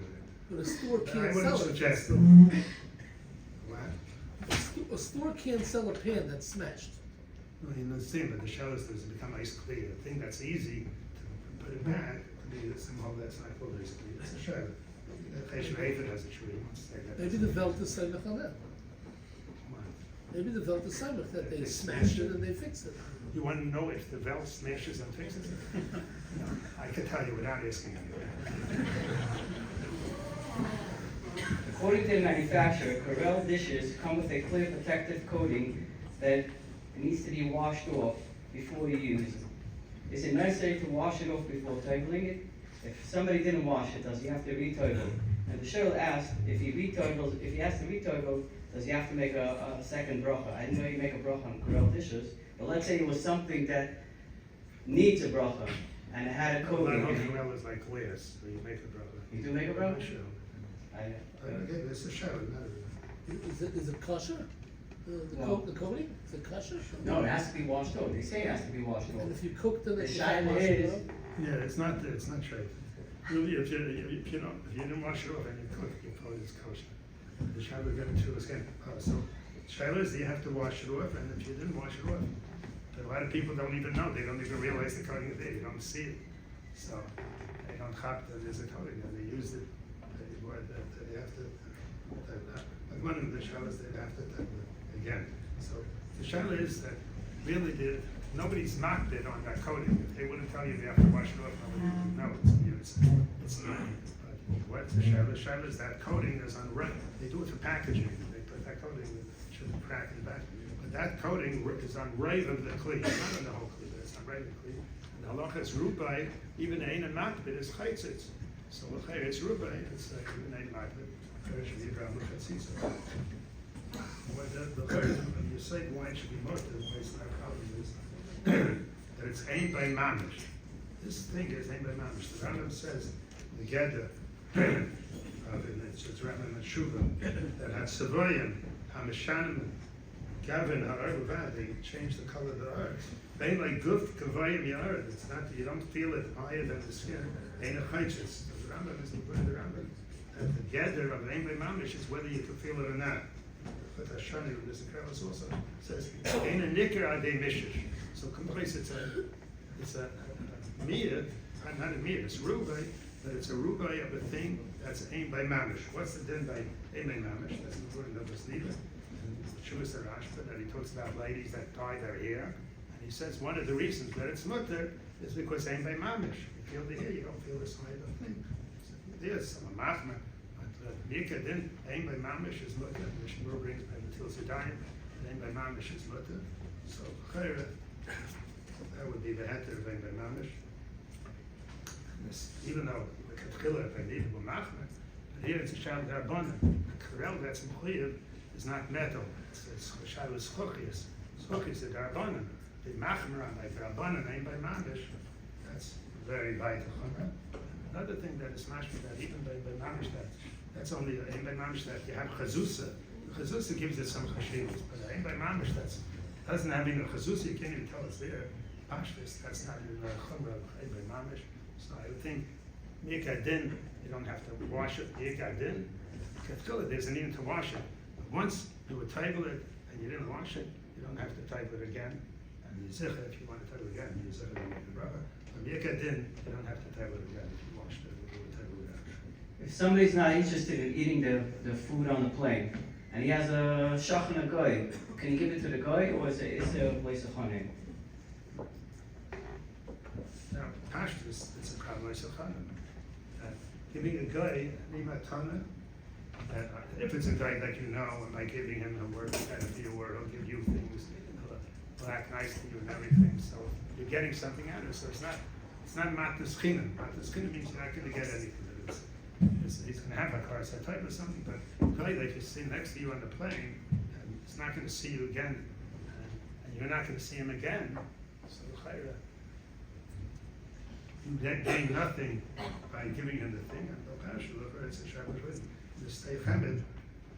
S7: But a store
S2: I
S7: can't
S2: wouldn't
S7: sell
S2: suggest
S7: it.
S2: it. What?
S7: A store can't sell a pan that's smashed.
S2: No, you understand, but the shells does become ice clear. A thing that's easy to put it back, to be somehow that's not called ice clear. It's a shell. Cheshire Hafer has a tree.
S7: Maybe the Velt is Samech on that. Maybe the Velt is Samech that they smashed it and they fixed it.
S2: You want to know if the Velt smashes and fixes it? No, I can tell you without asking you.
S1: According to the manufacturer, Corel dishes come with a clear protective coating that needs to be washed off before you use it. Is it necessary to wash it off before tabling it? If somebody didn't wash it, does he have to retable? And the shul asked, if he has to retable, does he have to make a second bracha? I didn't know you make a bracha on Corel dishes, but let's say it was something that needs a bracha, and it had a coating.
S2: Corel is like glass, so you make a bracha.
S1: You do make a bracha?
S2: Sure. Okay, it's a shell,
S7: Is it kosher? The coating? Is it kosher?
S1: No, it has to be washed off. They say it has to be washed off.
S7: And if you cooked it,
S1: The
S7: you can't
S1: shaila
S7: wash it
S1: is,
S7: up?
S2: Yeah, it's not straight. Really, if you didn't wash it off and you cook, you call it kosher. The shaila got into his skin. So shaila is you have to wash it off, and if you didn't wash it off, a lot of people don't even know. They don't even realize the coating is there. You don't see it, so they don't chop that there's a coating, and they use it. They have to. Like one of the shalas, they have to again. So the shala is that really nobody's marked it on that coating. If they wouldn't tell you they have to wash it off, nobody would know. It's not. But what's the shala? The shala is that coating is on red. They do it for packaging. They put that coating that should be cracked in the back. But that coating is on right of the kli. It's not on the whole kli, but it's on right of the kli. And the halacha is rubai, even ein and makbid is chaytzitz. So it's rubai, it's even ein makbid. You say why it should be mutter, why it's not problem is that it's aimed by mamish. This thing is aimed by mamish. The Rambam says the Gedder it's Rambam and Shuva that had Savoyan, Hamishanim, Gavin, however, they changed the color of the earth. They like guf kavayim yard. It's not you don't feel it higher than the skin. Ain't a chaychus. The Rambam is the Rambam. And the gather of Ein Mamish is whether you can feel it or not. But Hashani, this Carlos also says, Ein a nicker ade mishish. So complex it's a mir, not a mir, it's rubai, but it's a rubai of a thing that's Ein by Mamish. What's the din by Ein by Mamish? That's important of us leader. Shuvas Rashba that he talks about ladies that dye their hair. And he says one of the reasons that it's mutter is because Ein by Mamish. You feel the hair, you don't feel this kind of thing. There's some machma. Nika then aim by mamish is mutter. The Shmuel brings by Matil Sudaim, and aim by mamish is mutter. So, that would be the heter of ein mamish. Even though the ketchila, if I need to machmer, but here it's a shal d'arbanan. The karel that's mechuyev is not metal. It's shal is schokis. Schokis is d'arbanan. The machmer on like d'arbanan ain't by mamish. That's very vital. Another thing that is mashma that even by mamish that's only ain't by mamish that you have chazusa. The chazusa gives it some chashivas, but ain't by mamish that's doesn't have even a chazusa. You can't even tell it's there. Pashtus, that's not even a chumrah ain't by mamish. So I would think mikadin, you don't have to wash it. Mikadin, ketchila, there's a need to wash it. But once you would table it and you didn't wash it, you don't have to table it again. And yizicha, if you want to table it again, yizicha don't make the brother. But mikadin, you don't have to table it again if you washed it. You would table it again.
S1: If somebody's not interested in eating the food on the plate, and he has a shach and a goy, can you give it to the goy, or is there a place of honey?
S2: Now, pashtus, it's a problem like Chanan. Giving a guy nimatana, if it's a guy that you know, and by giving him a word, benefit a word, he'll give you things, he'll act nice to you and everything. So you're getting something out of it. So it's not matas chinan. Matas chinan means you're not going to get anything. He's going to have a car type or something, but guy that you see next to you on the plane, and he's not going to see you again, and you're not going to see him again. So chayra. You gain nothing by giving him the thing. The Steve Hamoed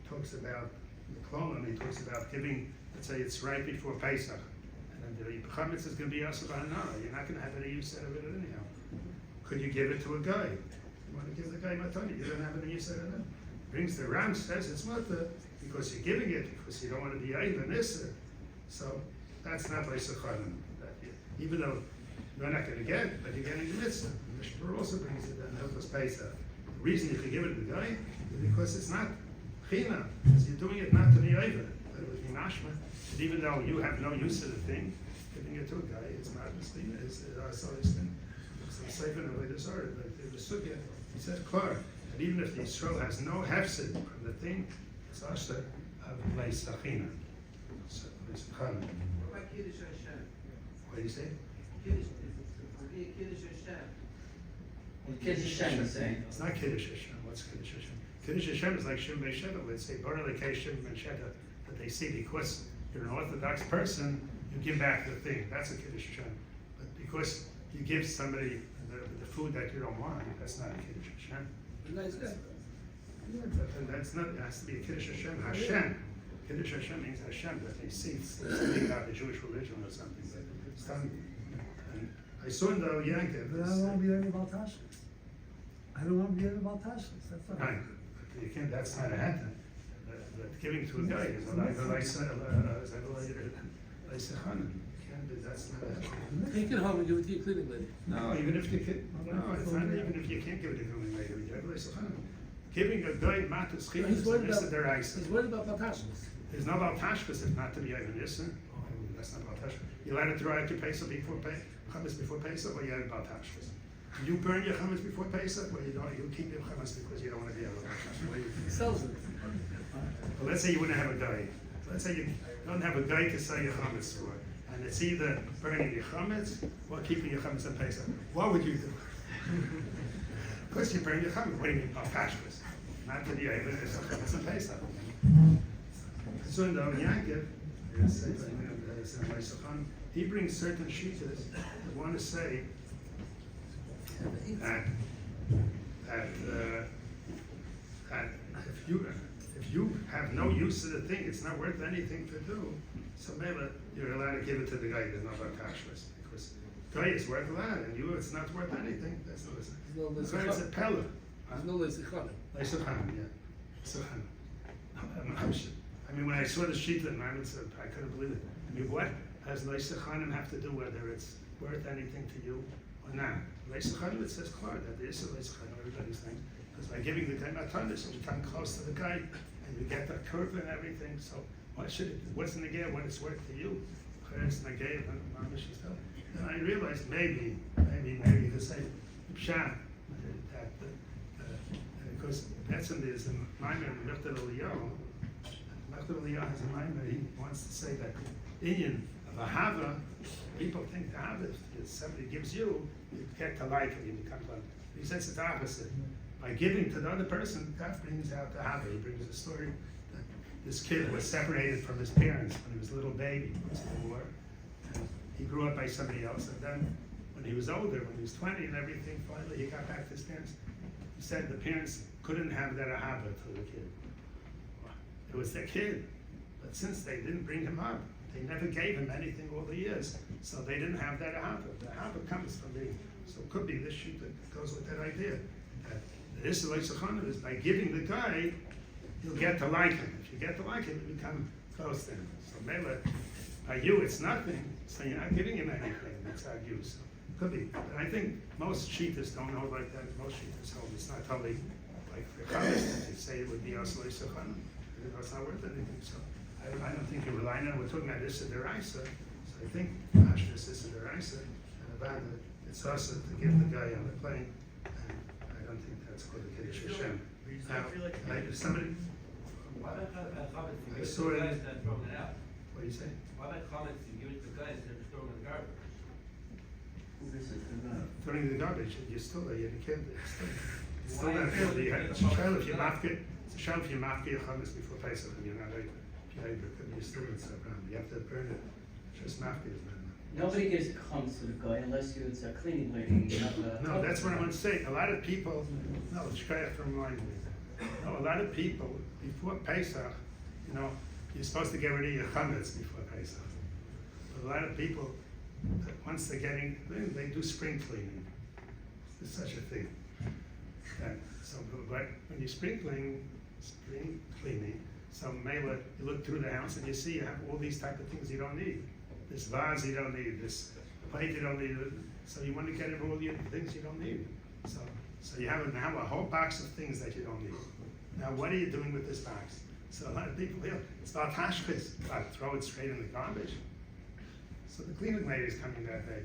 S2: talks about the Klon, he talks about giving, let's say it's right before Pesach, and then the chametz is going to be asur b'hanara. You're not going to have any use out of it anyhow. Could you give it to a guy? You want to give the guy matani, you don't have any use out of it. Brings the Ram, says it's mata because you're giving it because you don't want to be ayv and isser. So that's not like Sukkah. Even though you're not going to get it, but you're getting the mitzvah. And the Shmuel also brings it and helps us Pesach. The reason you can give it to the guy is because it's not china, because you're doing it not to be over. It would be mashma. And even though you have no use of the thing, giving it to a guy, it's not mistina. It's safe in a way disordered. Like the Sukkah, he said klar. And even if the Yisrael has no hefsid from the thing, it's also of place achina. So it's chana.
S9: What about Kiddush Hashem?
S2: What do you say?
S9: Kiddush, would be a Kiddush Hashem.
S1: Kiddush Hashem is saying.
S2: It's not Kiddush Hashem. What's Kiddush Hashem? Kiddush Hashem is like Shem Be'Sheva, where they say Bar Lekei Shem Be'Sheva, that they see because you're an Orthodox person, you give back the thing. That's a Kiddush Hashem. But because you give somebody the food that you don't want, that's not a Kiddush Hashem.
S7: Nice guy.
S2: But that's not. It has to be a Kiddush Hashem. Hashem. Kiddush Hashem means Hashem, that they see something about the Jewish religion or something. But it's done. And I saw in the Yankev.
S6: But I don't want to be learning about Tashkis. I don't want to be learning about Tashkis. That's all.
S2: Right. You can't. That's not a hatter. But giving to a guy is a that's not a hatter.
S7: Take it home and give it to your cleaning lady.
S2: No, even if you can. No, it's not. Even if you can't give it to him later, you have a giving a guy matas chiyuv is a mitzvah.
S7: He's worried about Batashkas.
S2: There's no baltashkas if not to be even isser. That's not baltashkas. You let it throw out your Pesach before chametz before Pesach, or you have baltashkas. You burn your chametz before Pesach, or you don't. You keep your chametz because you don't want to be able to.
S7: He sells it.
S2: Well, let's say you wouldn't have a guy. Let's say you don't have a guy to sell your chametz for, and it's either burning your chametz or keeping your chametz in Pesach. What would you do? Of course, you burn your chametz. What do you mean baltashkas? Not to be able to sell chametz in Pesach. So in the Yankev, he brings certain shitas that want to say that if you have no use of the thing, it's not worth anything to do. So maybe you're allowed to give it to the guy. There's no bakashlas because guy is worth a lot, and you it's not worth anything. That's no listen. It's a pella.
S7: There's no leisichanim.
S2: Leisichanim, yeah. I mean, when I saw the shita and I couldn't believe it. I mean, what does Leisichanim have to do whether it's worth anything to you or not? Leisichanim, it says clear that there is a Leisichanim, everybody's thing. Because by giving the guy matanis, and you come close to the guy, and you get that curve and everything, so what's in the game when it's worth to you? It's in the game, and I realized maybe you could say, Pshat, that because that's in there's a minor in Mechtel Eliyahu. Mechtel Eliyahu has a minor. He wants to say that the Indian The hava, people think the hava, if somebody gives you get to like it, you become one. He says it's the opposite. By giving to the other person, that brings out the hava. He brings a story that this kid was separated from his parents when he was a little baby, because of the war. And he grew up by somebody else, and then when he was older, when he was 20 and everything, finally he got back to his parents. He said the parents couldn't have that ahava to the kid. It was their kid, but since they didn't bring him up, they never gave him anything all the years, so they didn't have that ahava. The ahava comes from me, so it could be this sheet that goes with that idea. That the Issa Leisachana is by giving the guy, you'll get to like him. If you get to like him, you become close to him. So Mela, by you it's nothing, so you're not giving him anything. That's how you. So it could be. But I think most cheaters don't hold like that. Most cheaters hold it's not totally like for colors. They say it would be also Leisachana. It's not worth anything. So I don't think you're relying on it. We're talking about Issa Deraisa. So I think Ashras Issa Deraisa and about it, it's also to give the guy on the plane. And I don't think that's called a Kiddush Hashem. Now, somebody,
S9: Why about comments? You
S2: I
S9: give it
S2: saw
S9: to the
S2: it.
S9: guys that throw it out.
S2: what do you say?
S9: Why about comments? You give it to the guys that are throwing in the garbage.
S2: Throwing the garbage, and you're still there, you can't, it's still not healthy. It's a shell if you mafke, it's a shell if you mafke your chametz before Pesach and you're not able. If you're able, you're still in Sabram. You have to burn it. Just mafke is not.
S1: Nobody gives crumbs to the guy unless it's a cleaning lady.
S2: No, that's what I want to say. A lot of people, no, Shkoyach to remind me. No, a lot of people, before Pesach, you know, you're supposed to get rid of your chametz before Pesach. But a lot of people, once they're getting, they do spring cleaning. There's such a thing. So, but when you're spring cleaning, so maybe you look through the house and you see you have all these type of things you don't need. This vase you don't need, this plate you don't need, so you want to get rid of all your things you don't need. So you have now a whole box of things that you don't need. Now what are you doing with this box? So a lot of people here, it's not hashkis, throw it straight in the garbage. So the cleaning lady is coming that day.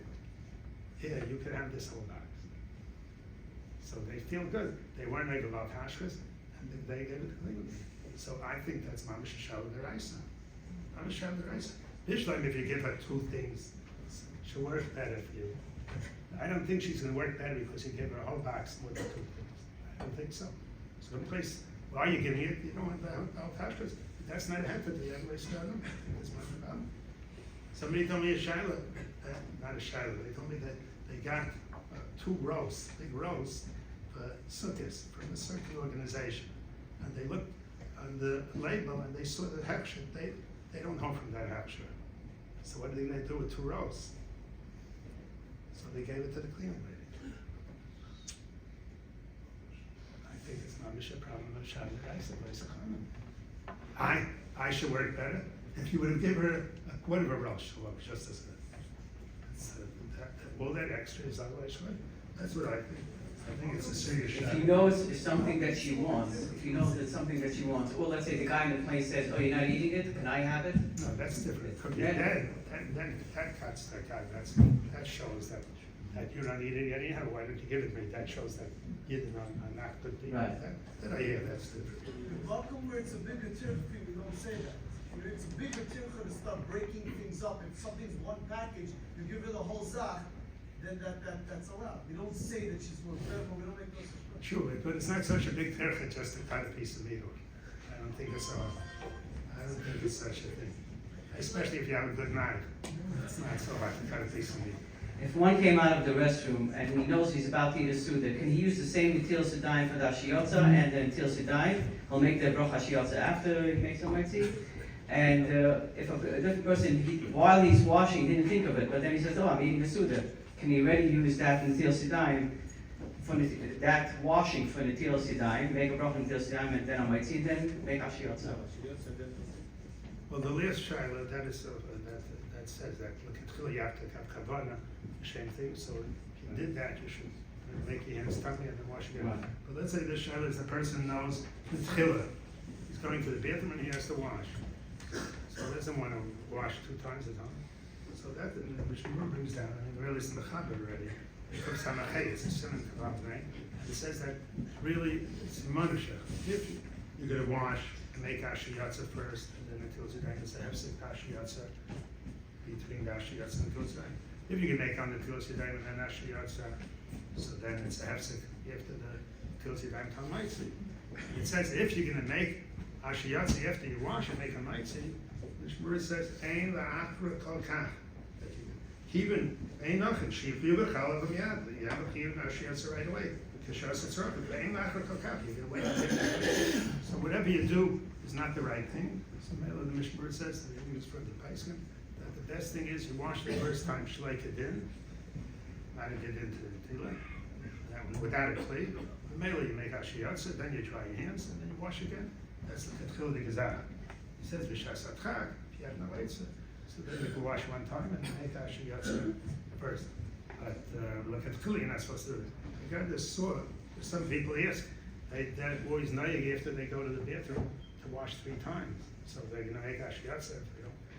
S2: Here, you could have this whole box. So they feel good. They weren't able about hashkis, and they gave it to the cleaning lady. So I think that's mamash shal deraisa. Mamash shal deraisa. Bishlam, if you give her two things, she'll work better for you. I don't think she's going to work better because you give her a whole box more than two things. I don't think so. So in place, why are you giving it? You don't want the hashkis. That's not a head for the other way. That's not about. Somebody told me a shaila, not a shaila, they told me that they got two rows, big rows, for Sukkos from a certain organization. And they looked on the label and they saw the hechsher. They don't know from that hechsher. So what did they do with two rows? So they gave it to the cleaning lady. I think it's not a problem of shaila. I should work better. If you would have given her a quarter of a row, she'll work just as good. All that extra is otherwise good. That's what I think. I think it's a serious shot.
S1: If he knows it's something that she wants, or let's say the guy in the plane says, "Oh, you're not eating it? Can I have it?"
S2: No, that's different. It could be
S1: Yeah.
S2: dead. Then that cuts that guy. That shows that you're not eating it anyhow. Why don't you give it to me? That shows that you did not good people.
S1: Right.
S2: That I hear. That's different.
S10: How come where it's a bigger tircha, people don't say that? When it's a bigger tircha to start breaking things up. If something's one package, you give her the whole zach, then that's allowed. We don't say that she's more careful, we don't make no such.
S2: Sure, but it's not such a big tercha just to cut a piece of meat off. I don't think it's such a thing. Especially if you have a good knife. It's not so hard to cut a piece of meat.
S1: If one came out of the restroom and he knows he's about to eat a suda, can he use the same Netil Sedayim for the Hashiyotza and then Netil Sedayim? He'll make the Broch Hashiyotza after he makes some mitzvah. And if a different person, while he's washing, didn't think of it, but then he says, "Oh, I'm eating the suda." Can he already use that Netil Sedayim for that washing for Netil Sedayim, make a Broch Netil Sedayim, and then on mitzvah, then make Hashiyotza?
S2: Well, the last shaila that is that says that look, it's really you have to have kavana, same thing. So if you did that, you should make your hands tightly and then wash again.
S1: Right.
S2: But let's say this shaila is the person knows the tchila. He's going to the bathroom and he has to wash. So he doesn't want to wash 2 times a time. So that the Shmuel brings down. I mean, really, it's in the Chabad already. It comes Samachay. It's a simon kavah, right? It says that really it's manusha. If you're going to wash, make Hashiyotza first, and then until today it's a hefsek Hashiyotza. between the Ashiyatz and the Tilas Yadayim. If you can make on the Tilas Yadayim and then Ashiyatz, so then it's a hefsek after the Tilas Yadayim Tal Maitzi. It says if you're going to make Ashiyatz after you wash and make a Maitzi, the Shmuel says, Ein la'achra kol kach. Even Ein Nachin, Shifli v'chalav v'miyad. You have a chiyuv Ashiyatz right away. Kishas etzorah, but Ein la'achra kol kach. You're going to wait. So whatever you do is not the right thing. So Mela the Mishmur says, and even for the Paiskim, that the best thing is you wash the first time Shlei Kedin, not to get into the Tila, without a clay. Mela you make Ashiyatz, then you dry your hands, and then you wash again. That's the Ketchil de Gezah. He says, V'shas atchak, if you have no Eitzah, so then you can wash one time and make Ashiyatz first. But look at Ketchil, you're not supposed to do it. I got this saw, some people ask, they're always nayig after they go to the bathroom to wash 3 times. So they're going to make Ashiyatz,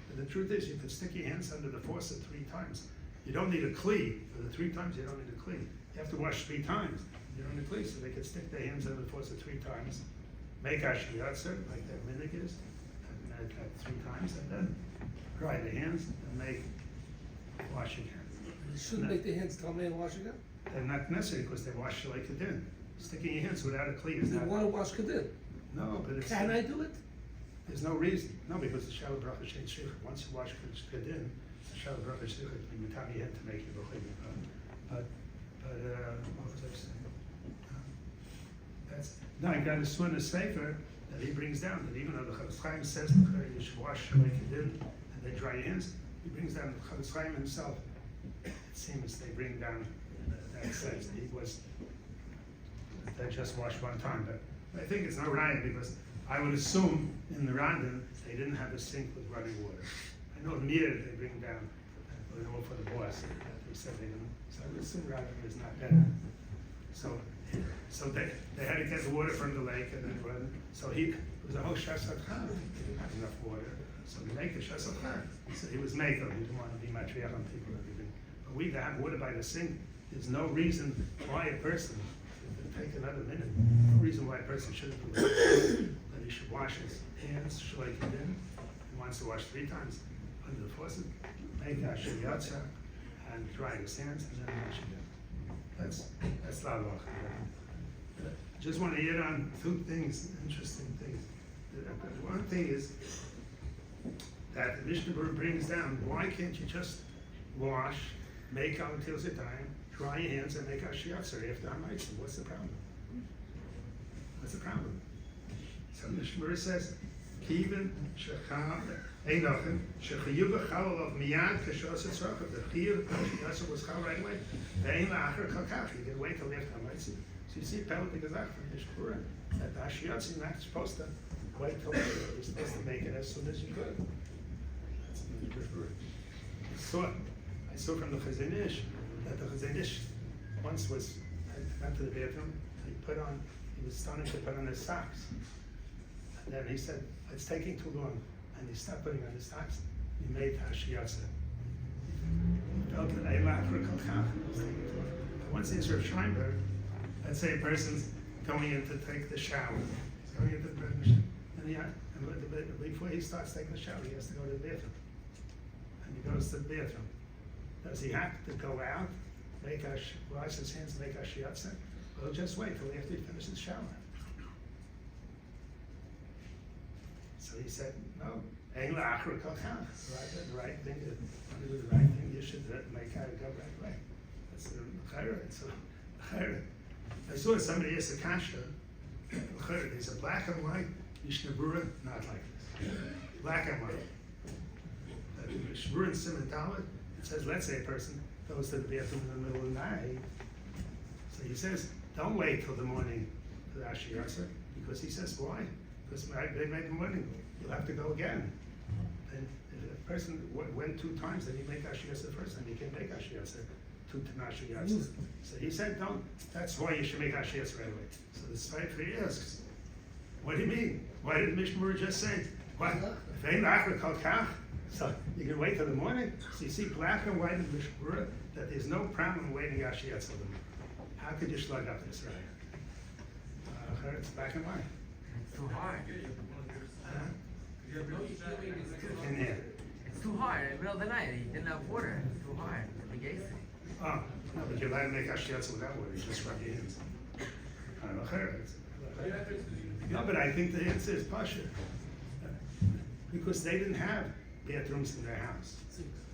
S2: But the truth is, you can stick your hands under the faucet 3 times. You don't need a kli. For the 3 times, you don't need a kli. You have to wash 3 times. You don't need a kli, so they can stick their hands under the faucet 3 times, make Ashiyatz, like their minig is, and 3 times, and then dry their hands and make wash again.
S7: You shouldn't make the hands Talmei and wash again.
S2: They're not necessary because they wash like it in. Sticking your hands without a kli is
S7: You
S2: not.
S7: want to wash Kedin.
S2: No, but it's.
S7: Can I do it?
S2: There's no reason. No, because the Shalom Bracha Shein Shich, once you wash Kedin, the Shalom Bracha Shein Shich, you matami head to make you b'chayim. But what was I saying? That's, no, I got a Sunnah Sefer that he brings down, that even though the Chavetz Chaim says you should wash like Kedin, and they dry your hands, he brings down the Chavetz Chaim himself. It seems they bring down that says that he was, they just washed one time, but I think it's no raya because I would assume in the Rambam they didn't have a sink with running water. I know in Mir they bring down, for the boss, they said they didn't. So I would assume Rambam is not better. So they had to get the water from the lake and then run. So it was a whole shasat chag. He didn't have enough water, so he made a shasat chag. So he was maker. He didn't want to be matriarch on people and everything. But we that have water by the sink, there's no reason why a person. Take another minute. No reason why a person shouldn't do it. That he should wash his hands, shleik it in. He wants to wash 3 times under the faucet, make Ashiyatz, and dry his hands, and then wash again. That's la halacha. Just want to hit on 2 things, interesting things. The one thing is that the Mishnah Berurah brings down, why can't you just wash, make al Tilas Yadayim, dry your hands and make Ashiyatz after Hamoed? What's the problem? What's the problem? So the Shmuel says, Kiven shecham einachem shechiyuv v'chalal of miyad kashos etzrochav. The chiyuv Ashiyatz was chal right away. Ve'ein la'achar chalkach. You can wait till after Hamoed. So you see, penalty goes out from the Shmuel that the Ashiyatz is not supposed to wait till you're supposed to make it as soon as you could. That's the Shmuel. I saw from the Chazon Ish that the Chazon Ish once went to the bathroom, he was starting to put on his socks. And then he said, it's taking too long. And he stopped putting on his socks. He made Ashiyatz. He felt that Eila Akra Kol Kach was taking too long. But once he's Rav Shmuel, let's say a person's going in to take the shower. He's going into the bathroom. And before he starts taking the shower, he has to go to the bathroom. And he goes to the bathroom. Does he have to go out, wash his hands, make Ashiyatz? Well, just wait till after he finishes the shower. So he said, no, Ein la'achar kol chach. The right thing, to do the right thing, you should make it go right away. That's the chayra. It's a chayra. I saw somebody ask a kasha, there's a black and white Mishnah Berurah, not like this. Black and white. Mishnah Berurah in Siman Dalet, it says, let's say a person goes to the bathroom in the middle of the night. So he says, don't wait till the morning for the Ashiyatz, because he says, why? Because they make the morning, you'll have to go again. And if a person went 2 times, then he make Ashiyatz the first time, he can make Ashiyatz 2 Ashiyatz. So he said, don't, that's why you should make Ashiyatz right away. So the Sfeir asks, what do you mean? Why did Mishnah Berurah just say, what? Ve'ein la'achar kol kach? So you can wait till the morning. So you see black and white in the Mishnah Berurah that there's no problem waiting Ashiyatz till the morning. How could you slug up this right? It's black and white.
S4: Too hard.
S2: In here.
S4: It's too hard in the middle of the night. He didn't have water. It's too hard. The gas.
S2: Oh, no, but you're allowed to make Ashiyatza without water, you just rub your hands. No, but I think the answer is Pasha. Because they didn't have bathrooms in their house.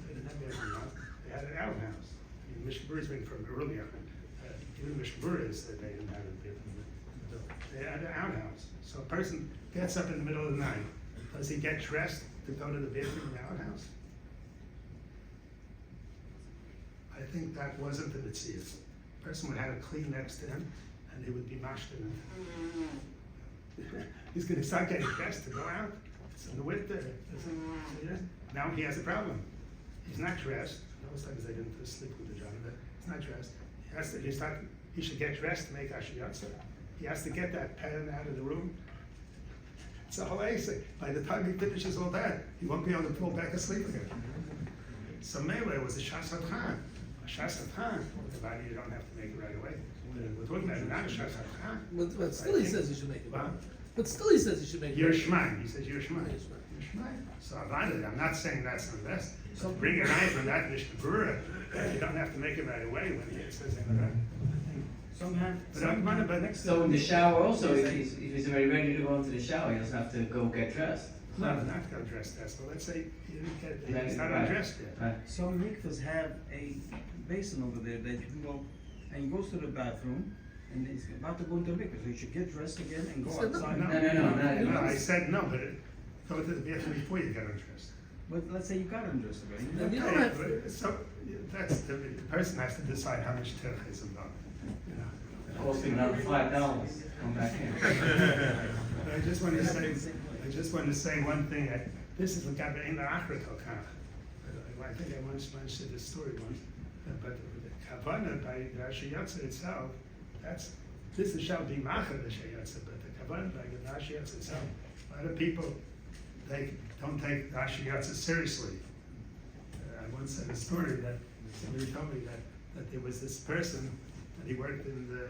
S2: They didn't have bathrooms in their house. They had an outhouse. I mean, Mishnah Berurah is being from earlier. Even Mishnah Berurah is that they didn't have a bathroom. They had an outhouse. So a person gets up in the middle of the night. Does he get dressed to go to the bathroom in the outhouse? I think that wasn't the mitzvah. The person would have a clean next to him, and he would be mashed in it. He's going to start getting dressed to go out. It's in the winter. Now he has a problem. He's not dressed. Most times they didn't sleep with the janitor. He's not dressed. He should get dressed to make Ashiyatza. He has to get that pen out of the room. It's a halachah. By the time he finishes all that, he won't be able to fall back asleep again. So Melee was a Shasat Khan. A Shasat Khan, provided you don't have to make it right away. We're talking about not a Shasat Khan.
S7: But still he says he should make it.
S2: Well,
S7: But still he says he should make it.
S2: You're Shmai. He says you're Shmai.
S7: You're Shmai.
S2: So I'm not saying that's the best. So bring it right from that Mishnah Berurah. You don't have to make it right away when it says in the right.
S8: Some have,
S2: But next
S1: So in the shower also, if he's already ready to go into the shower, he doesn't have to go get dressed.
S2: no, not go dressed that. So let's say you didn't get, he's not undressed yet.
S1: Right.
S8: some mikvahs have a basin over there that you can go, and he goes to the bathroom, and he's about to go into the mikvah, so you should get dressed again and go
S7: So no-
S8: outside.
S1: No.
S2: I said no, but go to the bathroom before you get undressed.
S8: But let's say you got undressed already.
S7: And you don't
S2: Okay,
S7: have-
S2: but so that's the person has to decide how much terch is involved. You know.
S1: Costing another $5. Come back in.
S2: I just want to say one thing. This is a gabe in the Africa kind. I think I once mentioned this story once. But the kavanah by the Ashiyatza itself, this is shall be macha the Ashiyatza, but the kavanah by the Ashiyatza itself, a lot of people they don't take the Ashiyatza seriously. I once said a story that somebody told me that there was this person that he worked in the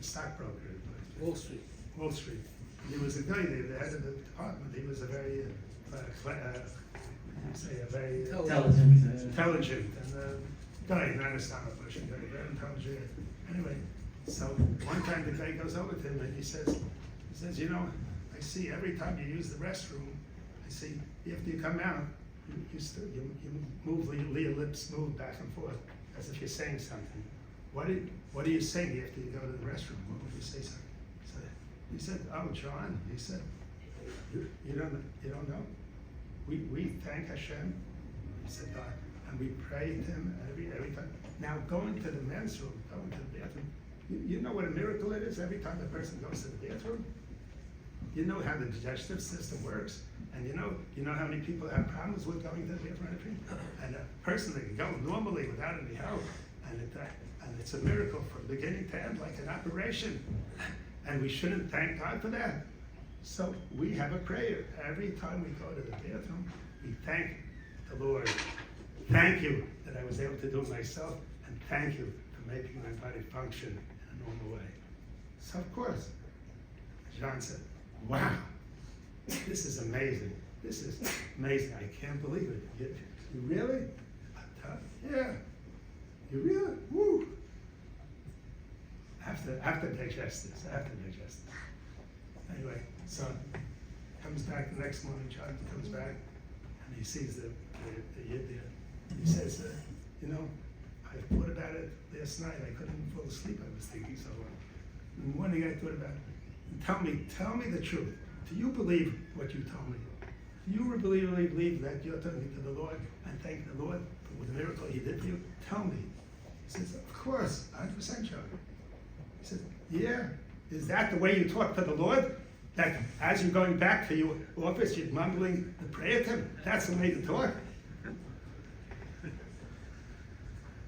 S2: stockbroker.
S7: Wall Street.
S2: Wall Street. He was a guy there, the head of the department. He was a very, intelligent and guy, not a stomach pusher guy, very intelligent. Anyway, so one time the guy goes over to him and he says, you know, I see every time you use the restroom, I see after you come out, you move your lips move back and forth as if you're saying something. What are you saying after you go to the restroom? What would you say something? So he said, oh, John, he said, you don't know? We thank Hashem, he said, God, and we pray to him every time. Now going to the men's room, going to the bathroom, you know what a miracle it is every time the person goes to the bathroom? You know how the digestive system works, and you know how many people have problems with going to the bathroom, and a person that can go normally without any help, and it's a miracle from beginning to end, like an operation, and we shouldn't thank God for that. So we have a prayer every time we go to the bathroom. We thank the Lord. Thank you that I was able to do it myself, and thank you for making my body function in a normal way. So of course, John said, wow, this is amazing. This is amazing. I can't believe it. You really? Yeah. You really? Woo. I have to digest this. Anyway, so comes back the next morning. John comes back and he sees the yid there. He says, I thought about it last night. I couldn't even fall asleep. I was thinking so long. In the morning, I thought about it. Tell me the truth. Do you believe what you told me? Do you really believe that you're talking to the Lord and thank the Lord for the miracle He did for you? Tell me. He says, of course, 100% sure. He says, yeah. Is that the way you talk to the Lord? That as you're going back to your office, you're mumbling the prayer to Him? That's the way to talk?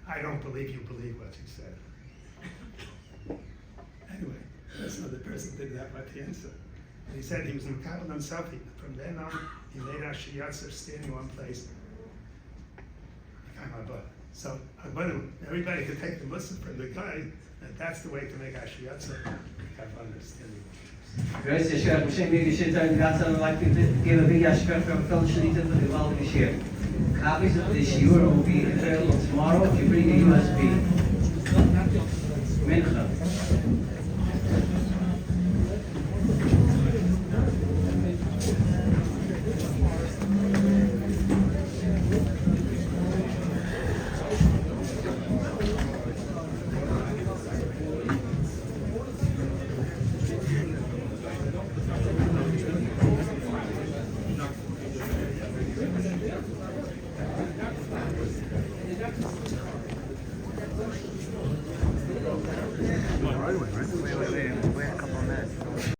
S2: I don't believe you believe what you said. Anyway, that's another person didn't have much answer. He said he was Mekabel himself. From then on, he made Ashiyatzer standing one place. So I'm wondering, everybody could take the Muslim from the guy, and that's the way to make Ashiyatza have understanding.
S1: Grace Yeshua, Hashem Yeshua, and that's I'd like to give a big Yeshua from Felder Shlit for the Valid Yeshua. Copies of the shiur will be available tomorrow if you bring a USB. Mincha.